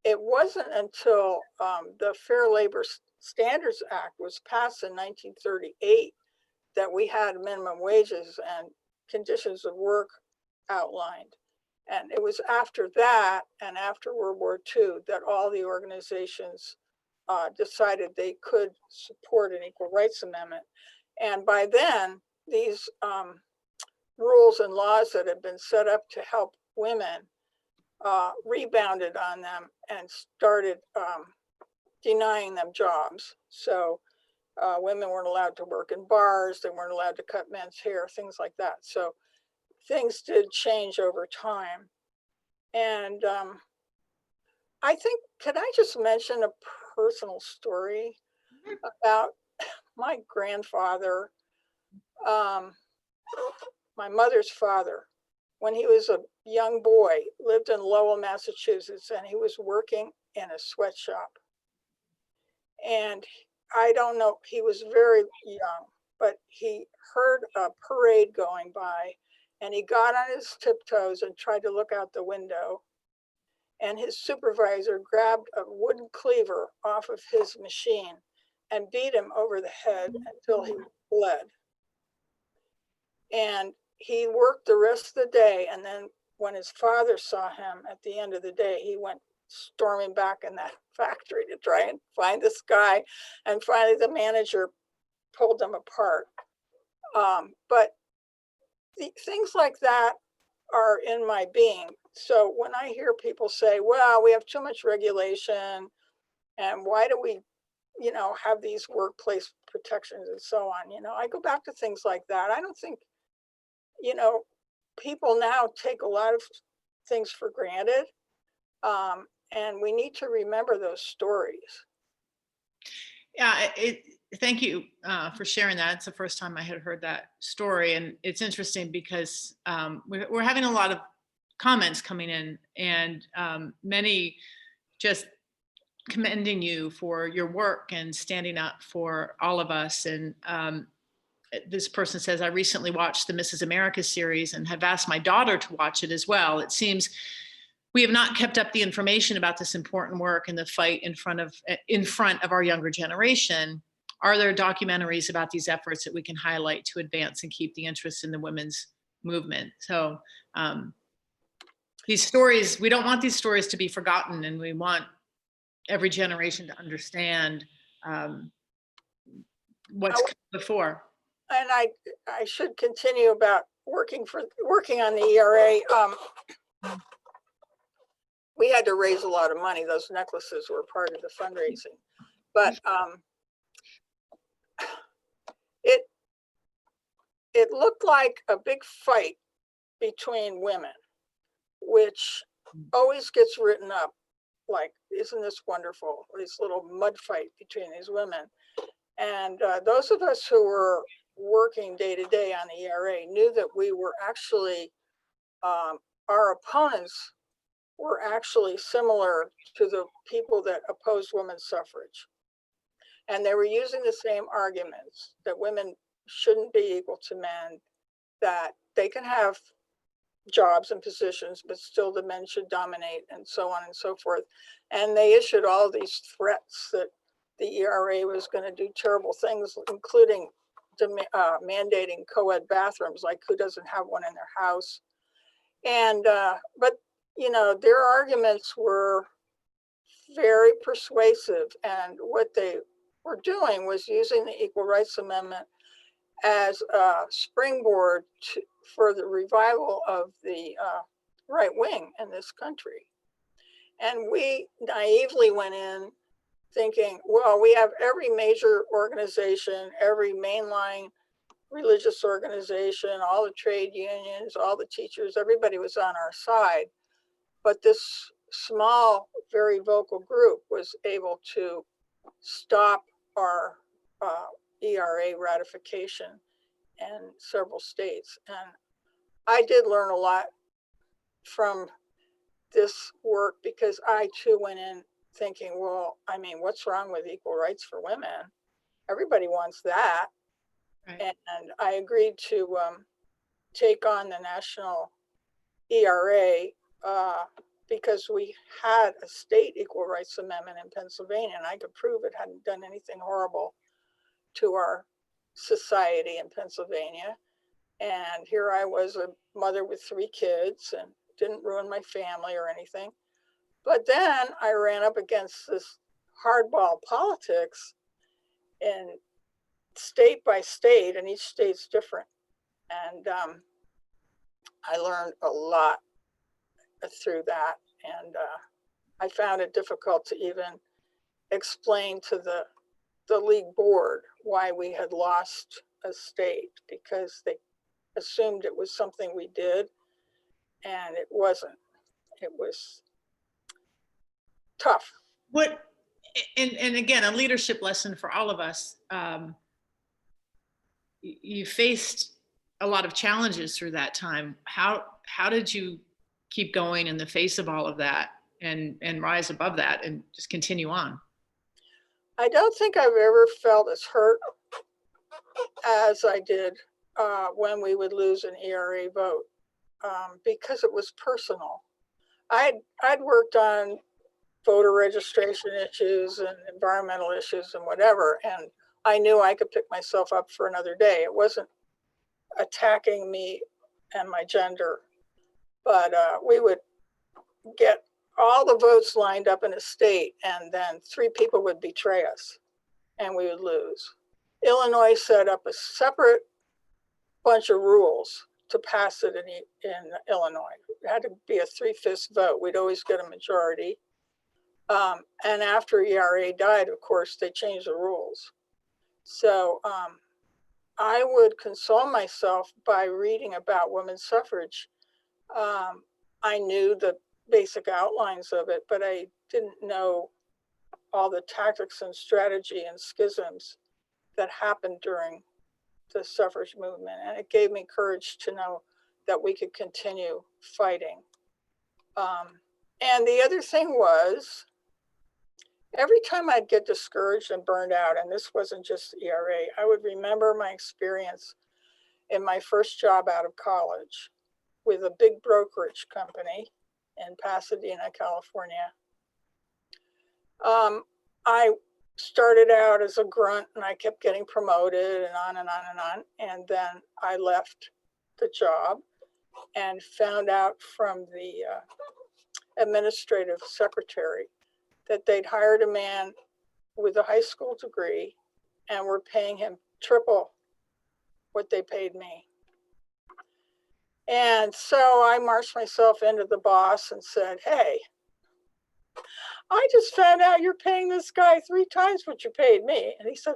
it wasn't until the Fair Labor Standards Act was passed in 1938 that we had minimum wages and conditions of work outlined. And it was after that and after World War II that all the organizations decided they could support an Equal Rights Amendment. And by then, these rules and laws that had been set up to help women rebounded on them and started denying them jobs. So women weren't allowed to work in bars, they weren't allowed to cut men's hair, things like that. So things did change over time. And I think, could I just mention a personal story about my grandfather, my mother's father? When he was a young boy, lived in Lowell, Massachusetts, and he was working in a sweatshop. And I don't know, he was very young, but he heard a parade going by, and he got on his tiptoes and tried to look out the window. And his supervisor grabbed a wooden cleaver off of his machine and beat him over the head until he bled. And he worked the rest of the day. And then when his father saw him at the end of the day, he went storming back in that factory to try and find this guy. And finally, the manager pulled them apart. But things like that are in my being. So when I hear people say, well, we have too much regulation, and why do we, have these workplace protections and so on, I go back to things like that. I don't think, people now take a lot of things for granted, and we need to remember those stories. Yeah, thank you for sharing that. It's the first time I had heard that story. And it's interesting because we're having a lot of comments coming in, and many just commending you for your work and standing up for all of us. And this person says, I recently watched the Mrs. America series and have asked my daughter to watch it as well. It seems we have not kept up the information about this important work and the fight in front of our younger generation. are there documentaries about these efforts that we can highlight to advance and keep the interest in the women's movement? So these stories, we don't want these stories to be forgotten, and we want every generation to understand what's come before. And I should continue about working on the ERA. We had to raise a lot of money. Those necklaces were part of the fundraising, but it looked like a big fight between women, which always gets written up like, isn't this wonderful? This little mud fight between these women. And those of us who were working day to day on the ERA knew that we were actually, our opponents were actually similar to the people that opposed women's suffrage. And they were using the same arguments that women shouldn't be equal to men, that they can have jobs and positions, but still the men should dominate, and so on and so forth. And they issued all these threats that the ERA was going to do terrible things, including mandating co-ed bathrooms, like who doesn't have one in their house. And, but, you know, their arguments were very persuasive. And what they were doing was using the Equal Rights Amendment as a springboard for the revival of the right wing in this country. And we naively went in thinking, well, we have every major organization, every mainline religious organization, all the trade unions, all the teachers, everybody was on our side. But this small, very vocal group was able to stop our ERA ratification in several states. And I did learn a lot from this work, because I too went in thinking, well, I mean, what's wrong with equal rights for women? Everybody wants that. Right. And I agreed to take on the national ERA because we had a state equal rights amendment in Pennsylvania, and I could prove it hadn't done anything horrible to our society in Pennsylvania. And here I was, a mother with 3 kids, and didn't ruin my family or anything. But then I ran up against this hardball politics in state by state, and each state's different. And I learned a lot through that. And I found it difficult to even explain to the league board why we had lost a state, because they assumed it was something we did, and it wasn't. It was tough. And again, a leadership lesson for all of us. You faced a lot of challenges through that time. How did you keep going in the face of all of that and rise above that and just continue on? I don't think I've ever felt as hurt as I did when we would lose an ERA vote, because it was personal. I'd worked on voter registration issues and environmental issues and whatever, and I knew I could pick myself up for another day. It wasn't attacking me and my gender, but we would get all the votes lined up in a state, and then 3 people would betray us and we would lose. Illinois set up a separate bunch of rules to pass it in Illinois. It had to be a 3/5 vote. We'd always get a majority. And after ERA died, of course, they changed the rules. So I would console myself by reading about women's suffrage. I knew the basic outlines of it, but I didn't know all the tactics and strategy and schisms that happened during the suffrage movement. And it gave me courage to know that we could continue fighting. And the other thing was, every time I'd get discouraged and burned out, and this wasn't just ERA, I would remember my experience in my first job out of college with a big brokerage company in Pasadena, California. started out as a grunt and I kept getting promoted and on and on and on. And then I left the job and found out from the administrative secretary that they'd hired a man with a high school degree and were paying him triple what they paid me. And so I marched myself into the boss and said, hey, I just found out you're paying this guy 3 times what you paid me. And he said,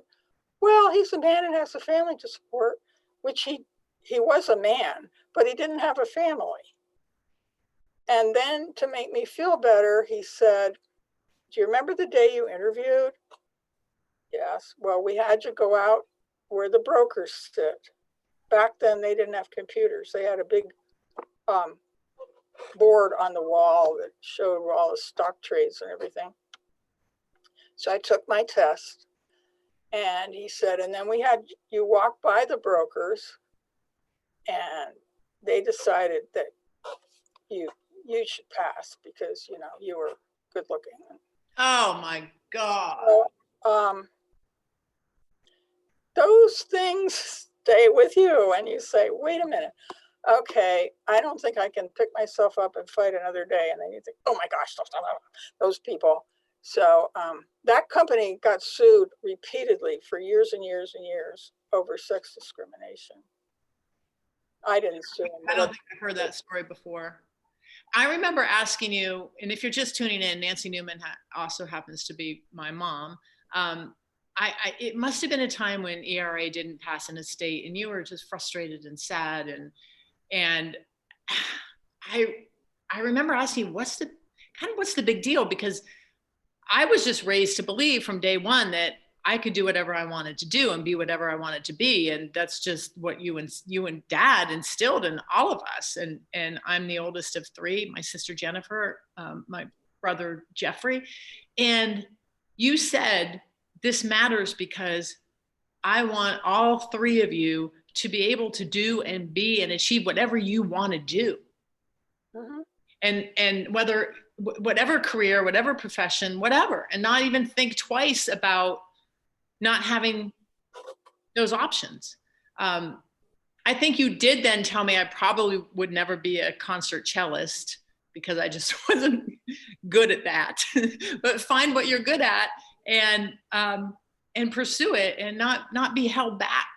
well, he's a man and has a family to support, which he was a man, but he didn't have a family. And then to make me feel better, he said, do you remember the day you interviewed? Yes. Well, we had you go out where the brokers sit. Back then, they didn't have computers. They had a big board on the wall that showed all the stock trades and everything. So I took my test, and he said, and then we had you walk by the brokers, and they decided that you should pass because, you know, you were good looking. Oh my God. So, those things stay with you and you say, wait a minute, okay, I don't think I can pick myself up and fight another day. And then you think, oh my gosh, those people. So that company got sued repeatedly for years and years and years over sex discrimination. I didn't sue them. I don't think I've heard that story before. I remember asking you, and if you're just tuning in, Nancy Neuman also happens to be my mom. It must have been a time when ERA didn't pass in a state, and you were just frustrated and sad. And I remember asking, what's the big deal? Because I was just raised to believe from day one that I could do whatever I wanted to do and be whatever I wanted to be. And that's just what you and Dad instilled in all of us. And I'm the oldest of 3, my sister Jennifer, my brother Jeffrey. And you said, this matters because I want all 3 of you to be able to do and be and achieve whatever you want to do. Mm-hmm. And whatever career, whatever profession, whatever, and not even think twice about not having those options. I think you did then tell me I probably would never be a concert cellist because I just wasn't good at that. But find what you're good at and pursue it, and not be held back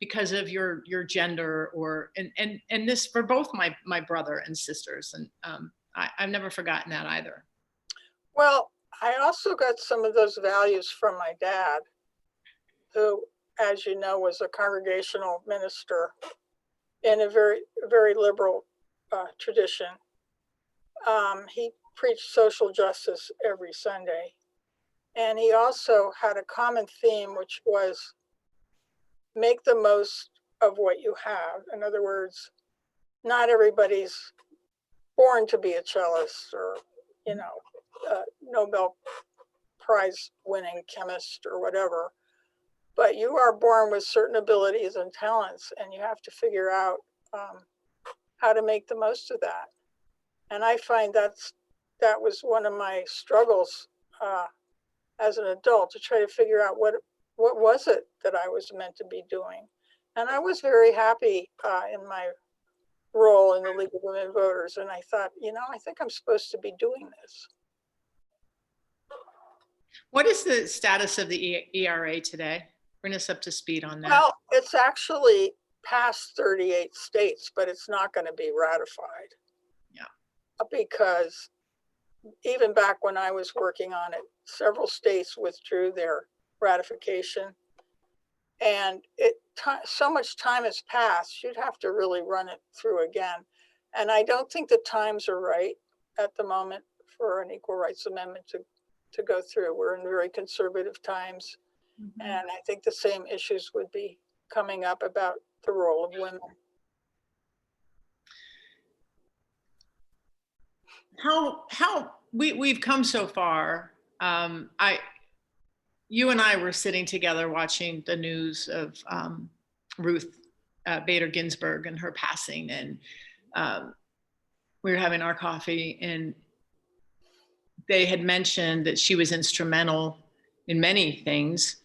because of your gender and this for both my brother and sisters. And I've never forgotten that either. Well, I also got some of those values from my dad, who, as you know, was a congregational minister in a very, very liberal tradition. He preached social justice every Sunday. And he also had a common theme, which was make the most of what you have. In other words, not everybody's born to be a cellist or, you know, Nobel Prize winning chemist or whatever. But you are born with certain abilities and talents, and you have to figure out how to make the most of that. And I find that was one of my struggles as an adult, to try to figure out what was it that I was meant to be doing. And I was very happy in my role in the League of Women Voters. And I thought, you know, I think I'm supposed to be doing this. What is the status of the ERA today? Bring us up to speed on that. Well, it's actually past 38 states, but it's not going to be ratified. Yeah. Because even back when I was working on it, several states withdrew their ratification. And so much time has passed, you'd have to really run it through again. And I don't think the times are right at the moment for an equal rights amendment to go through. We're in very conservative times. Mm-hmm. And I think the same issues would be coming up about the role of women. How we've come so far. You and I were sitting together watching the news of Ruth Bader Ginsburg and her passing, and we were having our coffee, and they had mentioned that she was instrumental in many things,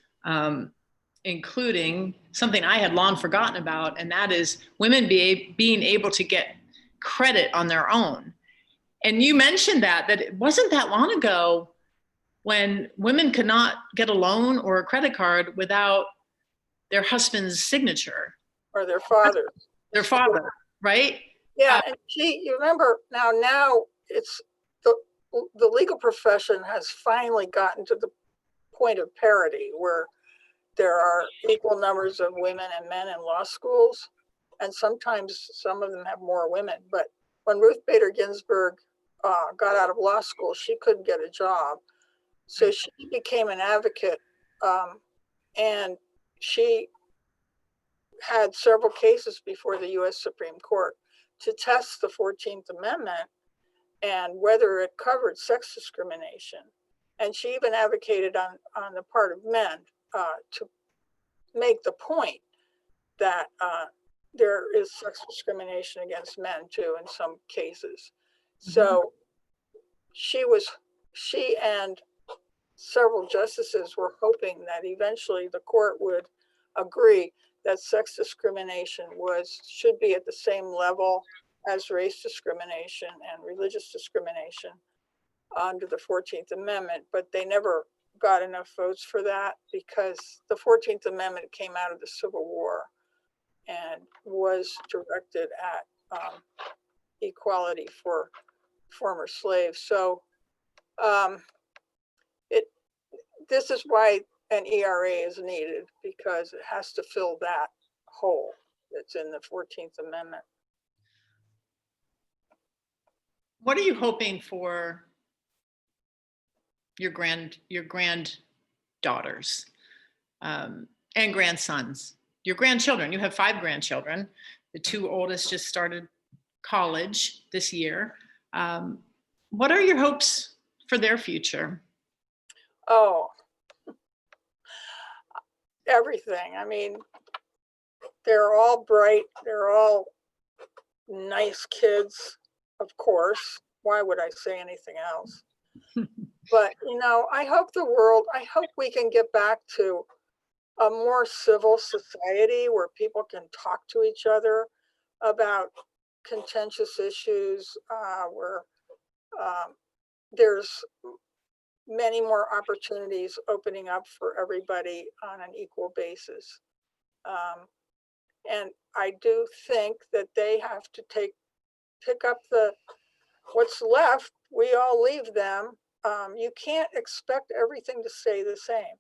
including something I had long forgotten about, and that is women being able to get credit on their own. And you mentioned that it wasn't that long ago when women could not get a loan or a credit card without their husband's signature. Or their father. Their father, right? Yeah, and you remember now it's the legal profession has finally gotten to the point of parity where there are equal numbers of women and men in law schools, and sometimes some of them have more women. But when Ruth Bader Ginsburg got out of law school, she couldn't get a job, so she became an advocate, and she had several cases before the U.S. Supreme Court to test the 14th Amendment and whether it covered sex discrimination. And she even advocated on the part of men to make the point that there is sex discrimination against men too in some cases. So she and several justices were hoping that eventually the court would agree that sex discrimination should be at the same level as race discrimination and religious discrimination under the 14th Amendment, but they never got enough votes for that because the 14th Amendment came out of the Civil War and was directed at equality for former slaves. So this is why an ERA is needed, because it has to fill that hole that's in the 14th Amendment. What are you hoping for your granddaughters and grandsons, your grandchildren? You have 5 grandchildren. The 2 oldest just started college this year. What are your hopes for their future? Oh, everything. I mean, they're all bright. They're all nice kids, of course. Why would I say anything else? But, I hope we can get back to a more civil society where people can talk to each other about contentious issues, where there's many more opportunities opening up for everybody on an equal basis. And I do think that they have to pick up what's left. We all leave them. You can't expect everything to stay the same.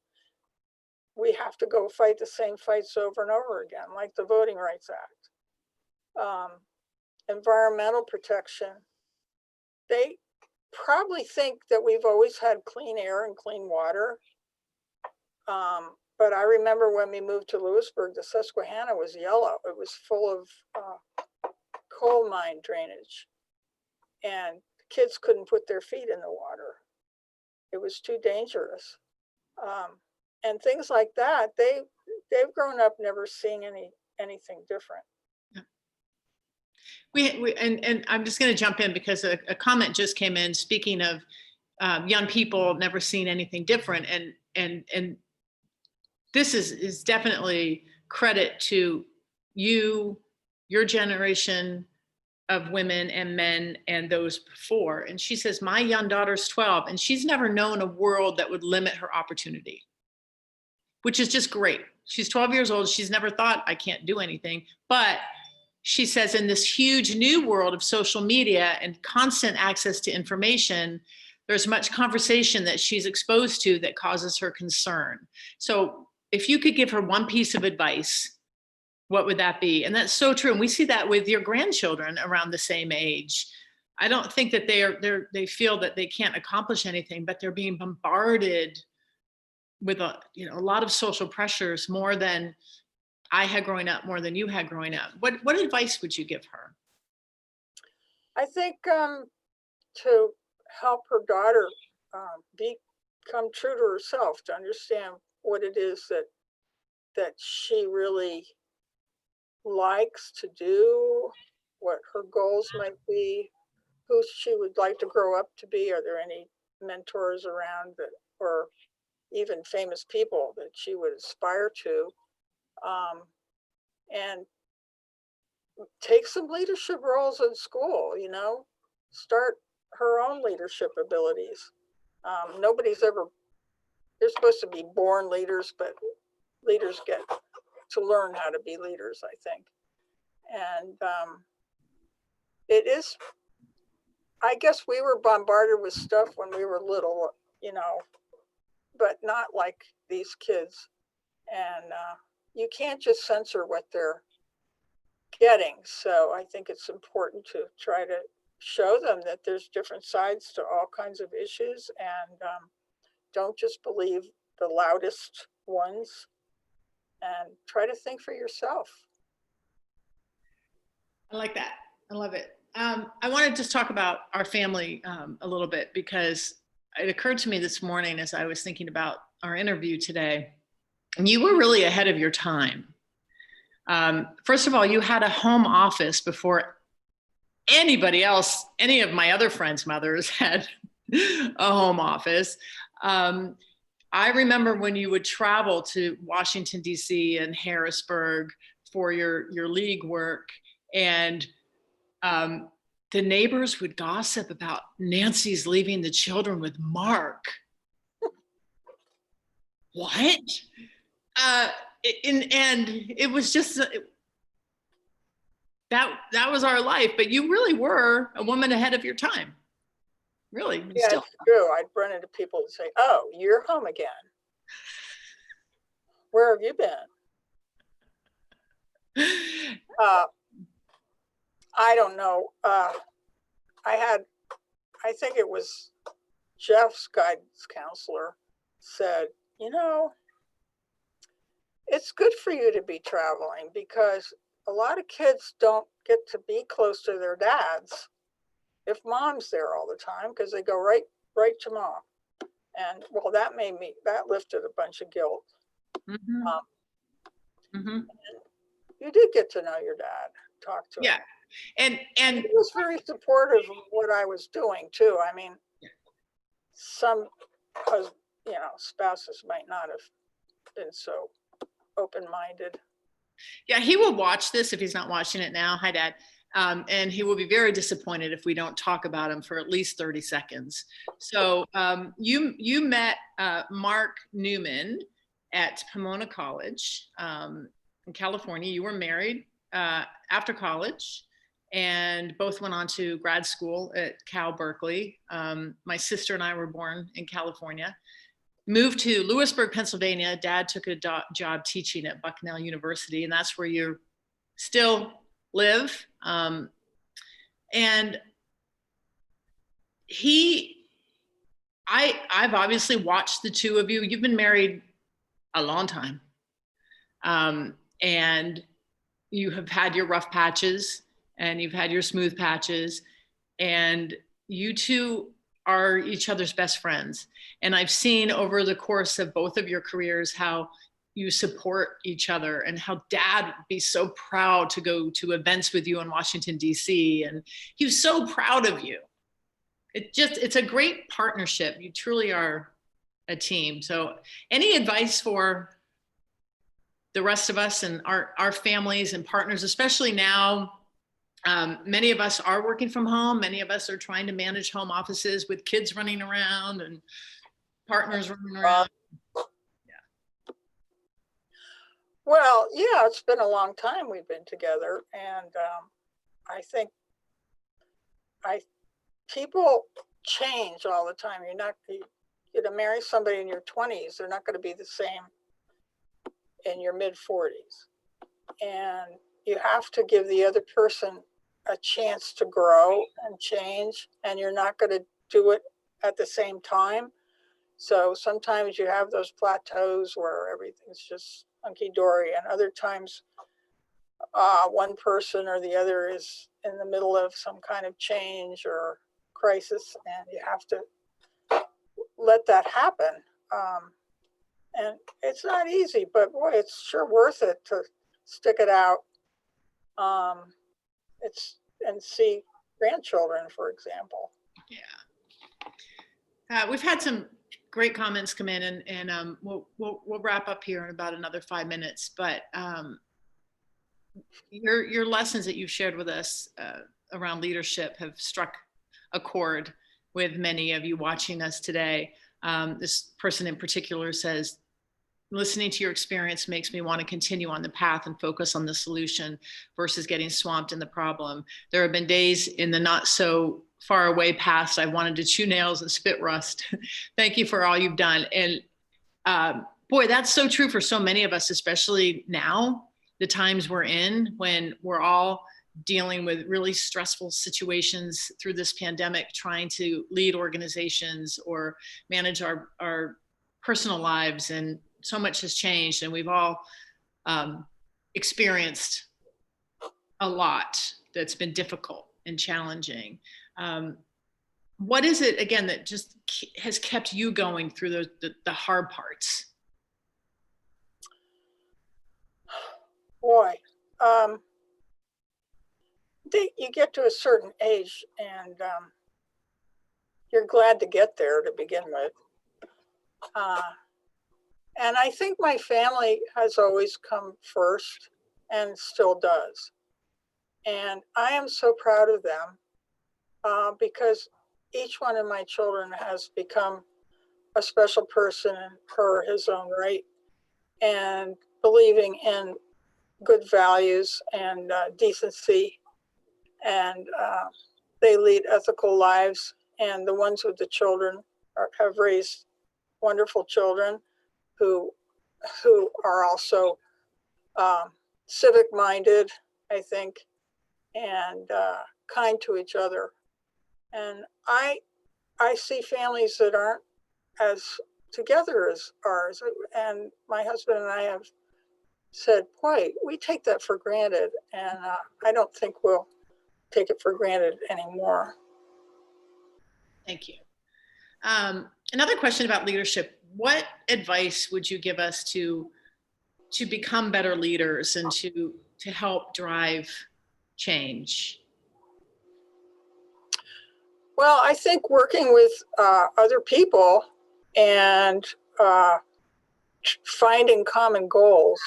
We have to go fight the same fights over and over again, like the Voting Rights Act. Environmental protection. They probably think that we've always had clean air and clean water. But I remember when we moved to Lewisburg, the Susquehanna was yellow. It was full of coal mine drainage, and kids couldn't put their feet in the water. It was too dangerous. And things like that, they've grown up never seeing anything different. And I'm just going to jump in because a comment just came in speaking of young people never seen anything different, and this is definitely credit to you, your generation of women and men and those before. And she says, my young daughter's 12 and she's never known a world that would limit her opportunity, which is just great. She's 12 years old. She's never thought I can't do anything. But she says in this huge new world of social media and constant access to information, there's much conversation that she's exposed to that causes her concern. So if you could give her one piece of advice, what would that be? And that's so true. And we see that with your grandchildren around the same age. I don't think that they feel that they can't accomplish anything, but they're being bombarded with a lot of social pressures, more than I had growing up, more than you had growing up. What advice would you give her? I think to help her daughter become true to herself, to understand what it is that she really likes to do, what her goals might be, who she would like to grow up to be. Are there any mentors around or even famous people that she would aspire to, and take some leadership roles in school, you know, start her own leadership abilities. They're supposed to be born leaders, but leaders get to learn how to be leaders, I think. And it is, I guess we were bombarded with stuff when we were little, you know, but not like these kids. And you can't just censor what they're getting. So I think it's important to try to show them that there's different sides to all kinds of issues, and don't just believe the loudest ones, and try to think for yourself. I like that. I love it. I want to just talk about our family a little bit, because it occurred to me this morning as I was thinking about our interview today, and you were really ahead of your time. First of all, you had a home office before anybody else, any of my other friends' mothers had a home office. I remember when you would travel to Washington, D.C. and Harrisburg for your league work, and the neighbors would gossip about Nancy's leaving the children with Mark. What? And it was just, that was our life, but you really were a woman ahead of your time. Really. Yeah, Still. it's true. I'd run into people and say, "Oh, you're home again. Where have you been?" I don't know. I think it was Jeff's guidance counselor said, you know, it's good for you to be traveling, because a lot of kids don't get to be close to their dads if mom's there all the time, because they go right to mom. And well, that lifted a bunch of guilt. Mm-hmm. And you did get to know your dad, talk to him. Yeah. And he was very supportive of what I was doing too. I mean, some spouses might not have been so open-minded. Yeah, he will watch this if he's not watching it now. Hi, Dad. And he will be very disappointed if we don't talk about him for at least 30 seconds. So you met Mark Neuman at Pomona College in California. You were married after college, and both went on to grad school at Berkeley. My sister and I were born in California. Moved to Lewisburg, Pennsylvania. Dad took a job teaching at Bucknell University, and that's where you still live. And I've obviously watched the two of you. You've been married a long time. And you have had your rough patches and you've had your smooth patches, and you two are each other's best friends. And I've seen over the course of both of your careers how you support each other, and how Dad would be so proud to go to events with you in Washington, D.C. And he was so proud of you. It's a great partnership. You truly are a team. So any advice for the rest of us and our families and partners, especially now? Many of us are working from home. Many of us are trying to manage home offices with kids running around and partners running around. Yeah. Well, yeah, it's been a long time we've been together, and I think people change all the time. You're to marry somebody in your 20s, they're not going to be the same in your mid 40s, and you have to give the other person a chance to grow and change, and you're not going to do it at the same time. So sometimes you have those plateaus where everything's just hunky-dory, and other times one person or the other is in the middle of some kind of change or crisis, and you have to let that happen. And it's not easy, but boy, it's sure worth it to stick it out. And see grandchildren, for example. Yeah. We've had some great comments come in, and we'll wrap up here in about another 5 minutes. But your lessons that you've shared with us around leadership have struck a chord with many of you watching us today. This person in particular says, listening to your experience makes me want to continue on the path and focus on the solution versus getting swamped in the problem. There have been days in the not so far away past I wanted to chew nails and spit rust. Thank you for all you've done. And boy, that's so true for so many of us, especially now, the times we're in when we're all dealing with really stressful situations through this pandemic, trying to lead organizations or manage our personal lives. And so much has changed, and we've all experienced a lot that's been difficult and challenging. What is it, again, that just has kept you going through the hard parts? Boy, you get to a certain age and you're glad to get there to begin with. And I think my family has always come first and still does. And I am so proud of them because each one of my children has become a special person in her or his own right, and believing in good values and decency, and they lead ethical lives. And the ones with the children have raised wonderful children who are also civic minded, I think, and kind to each other. And I see families that aren't as together as ours. And my husband and I have said, boy, we take that for granted. And I don't think we'll take it for granted anymore. Thank you. Another question about leadership. What advice would you give us to become better leaders and to help drive change? Well, I think working with other people and finding common goals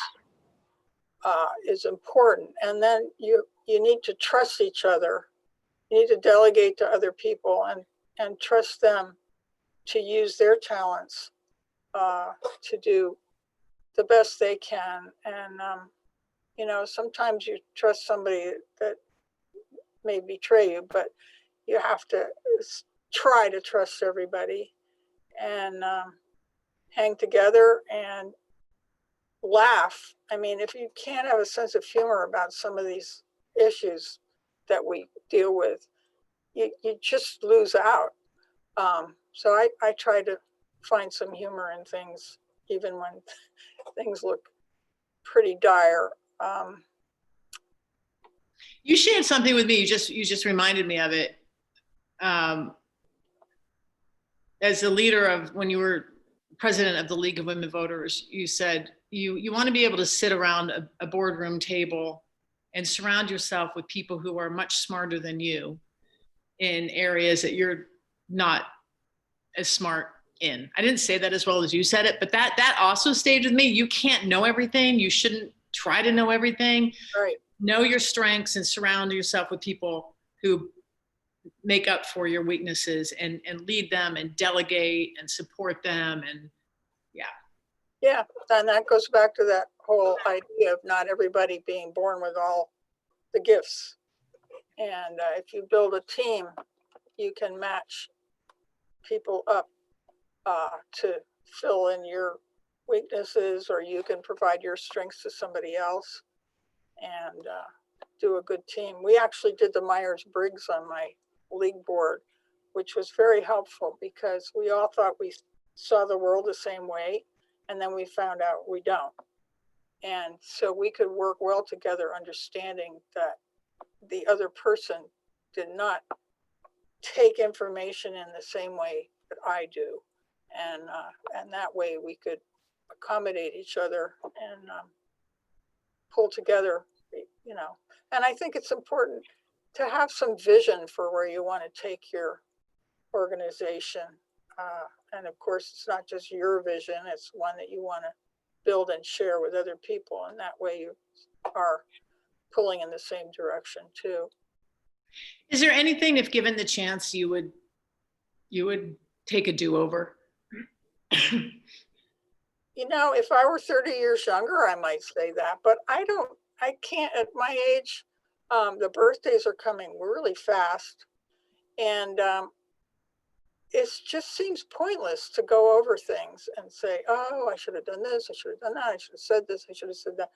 is important. And then you need to trust each other. You need to delegate to other people and trust them to use their talents to do the best they can. And, sometimes you trust somebody that may betray you, but you have to try to trust everybody and hang together and laugh. I mean, if you can't have a sense of humor about some of these issues that we deal with, you just lose out. So I try to find some humor in things, even when things look pretty dire. You shared something with me. You just reminded me of it. As a leader of, when you were president of the League of Women Voters, you said you want to be able to sit around a boardroom table and surround yourself with people who are much smarter than you in areas that you're not as smart in. I didn't say that as well as you said it, but that also stayed with me. You can't know everything. You shouldn't try to know everything. Right. Know your strengths and surround yourself with people who make up for your weaknesses and lead them and delegate and support them. And yeah, and that goes back to that whole idea of not everybody being born with all the gifts. And if you build a team, you can match people up to fill in your weaknesses, or you can provide your strengths to somebody else and do a good team. We actually did the Myers-Briggs on my league board, which was very helpful because we all thought we saw the world the same way, and then we found out we don't. And so we could work well together, understanding that the other person did not take information in the same way that I do. And that way we could accommodate each other and pull together, And I think it's important to have some vision for where you want to take your organization And of course, it's not just your vision, it's one that you want to build and share with other people. And that way you are pulling in the same direction too. Is there anything, if given the chance, you would take a do-over? You know, if I were 30 years younger, I might say that, but I can't at my age. The birthdays are coming really fast, and it just seems pointless to go over things and say, oh, I should have done this, I should have done that, I should have said this, I should have said that.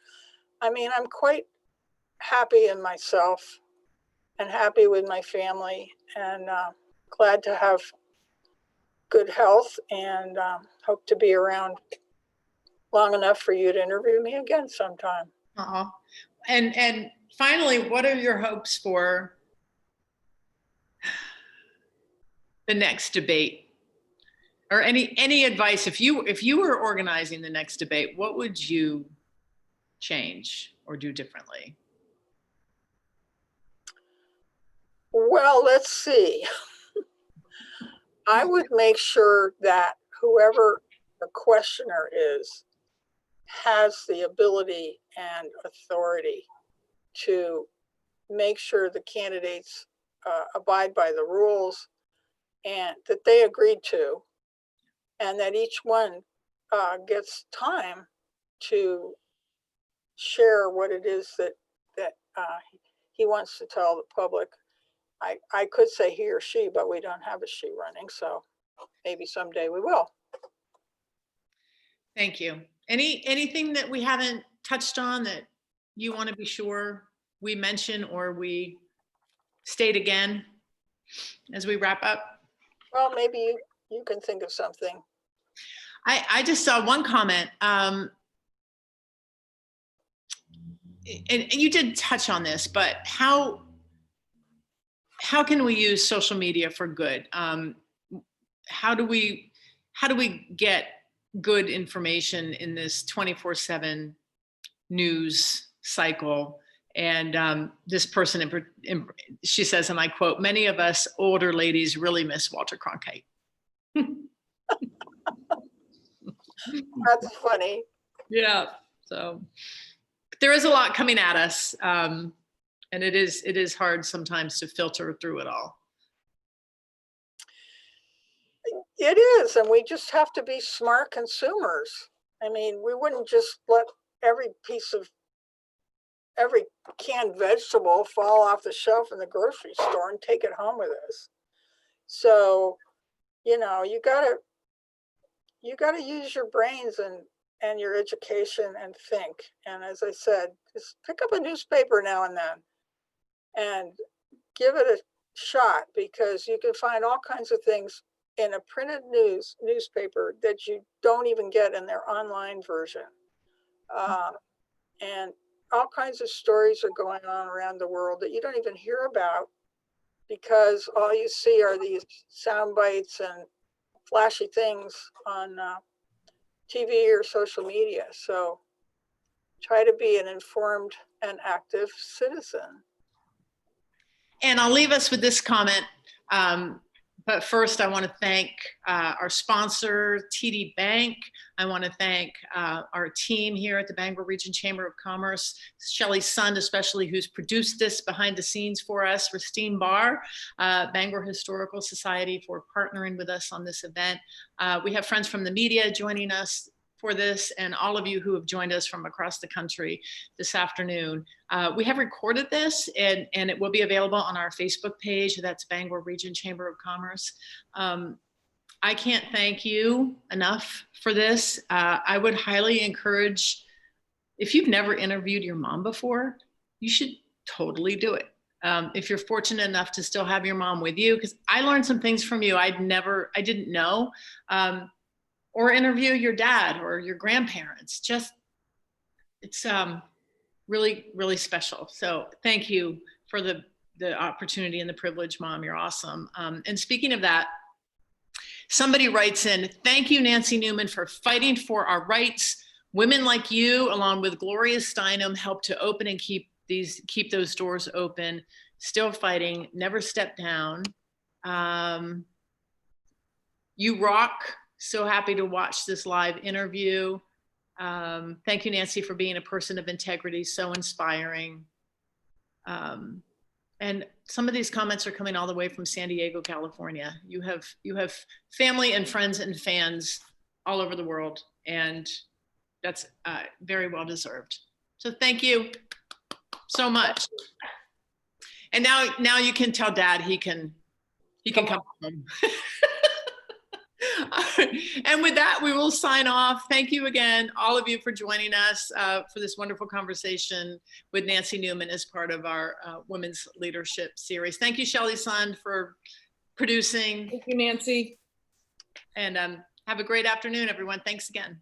I mean, I'm quite happy in myself and happy with my family, and glad to have good health, and hope to be around long enough for you to interview me again sometime. And finally, what are your hopes for the next debate? Or any advice, if you were organizing the next debate, what would you change or do differently? Well, let's see. I would make sure that whoever the questioner is has the ability and authority to make sure the candidates abide by the rules and that they agreed to, and that each one gets time to share what it is that he wants to tell the public. I could say he or she, but we don't have a she running, so maybe someday we will. Thank you. Anything that we haven't touched on that you want to be sure we mention or we state again as we wrap up? Well, maybe you can think of something. I just saw one comment, and you did touch on this, but how can we use social media for good? How do we get good information in this 24/7 news cycle? And this person, she says, and I quote, "Many of us older ladies really miss Walter Cronkite." That's funny. Yeah. So there is a lot coming at us. And it is hard sometimes to filter through it all. It is, and we just have to be smart consumers. I mean, we wouldn't just let every canned vegetable fall off the shelf in the grocery store and take it home with us. So, you know, you gotta use your brains and your education and think. And as I said, just pick up a newspaper now and then and give it a shot, because you can find all kinds of things in a printed newspaper that you don't even get in their online version. And all kinds of stories are going on around the world that you don't even hear about, because all you see are these sound bites and flashy things on TV or social media. So try to be an informed and active citizen. And I'll leave us with this comment. But first, I want to thank our sponsor, TD Bank. I want to thank our team here at the Bangor Region Chamber of Commerce, Shelley Sund especially, who's produced this behind the scenes for us, Ristine Barr, Bangor Historical Society, for partnering with us on this event. We have friends from the media joining us for this, and all of you who have joined us from across the country this afternoon. We have recorded this, and it will be available on our Facebook page. That's Bangor Region Chamber of Commerce. I can't thank you enough for this. I would highly encourage, if you've never interviewed your mom before, you should totally do it. If you're fortunate enough to still have your mom with you, because I learned some things from you I didn't know. Or interview your dad or your grandparents. It's really, really special. So thank you for the opportunity and the privilege, Mom. You're awesome. And speaking of that, somebody writes in, "Thank you, Nancy Neuman, for fighting for our rights. Women like you, along with Gloria Steinem, help to open and keep those doors open. Still fighting, never step down. You rock. So happy to watch this live interview. Thank you, Nancy, for being a person of integrity, so inspiring. And some of these comments are coming all the way from San Diego, California. You have family and friends and fans all over the world, and that's very well deserved. So thank you so much. And now you can tell Dad he can come home. And with that, we will sign off. Thank you again, all of you, for joining us for this wonderful conversation with Nancy Neuman as part of our Women's Leadership Series. Thank you, Shelley Sund, for producing. Thank you, Nancy. And have a great afternoon, everyone. Thanks again.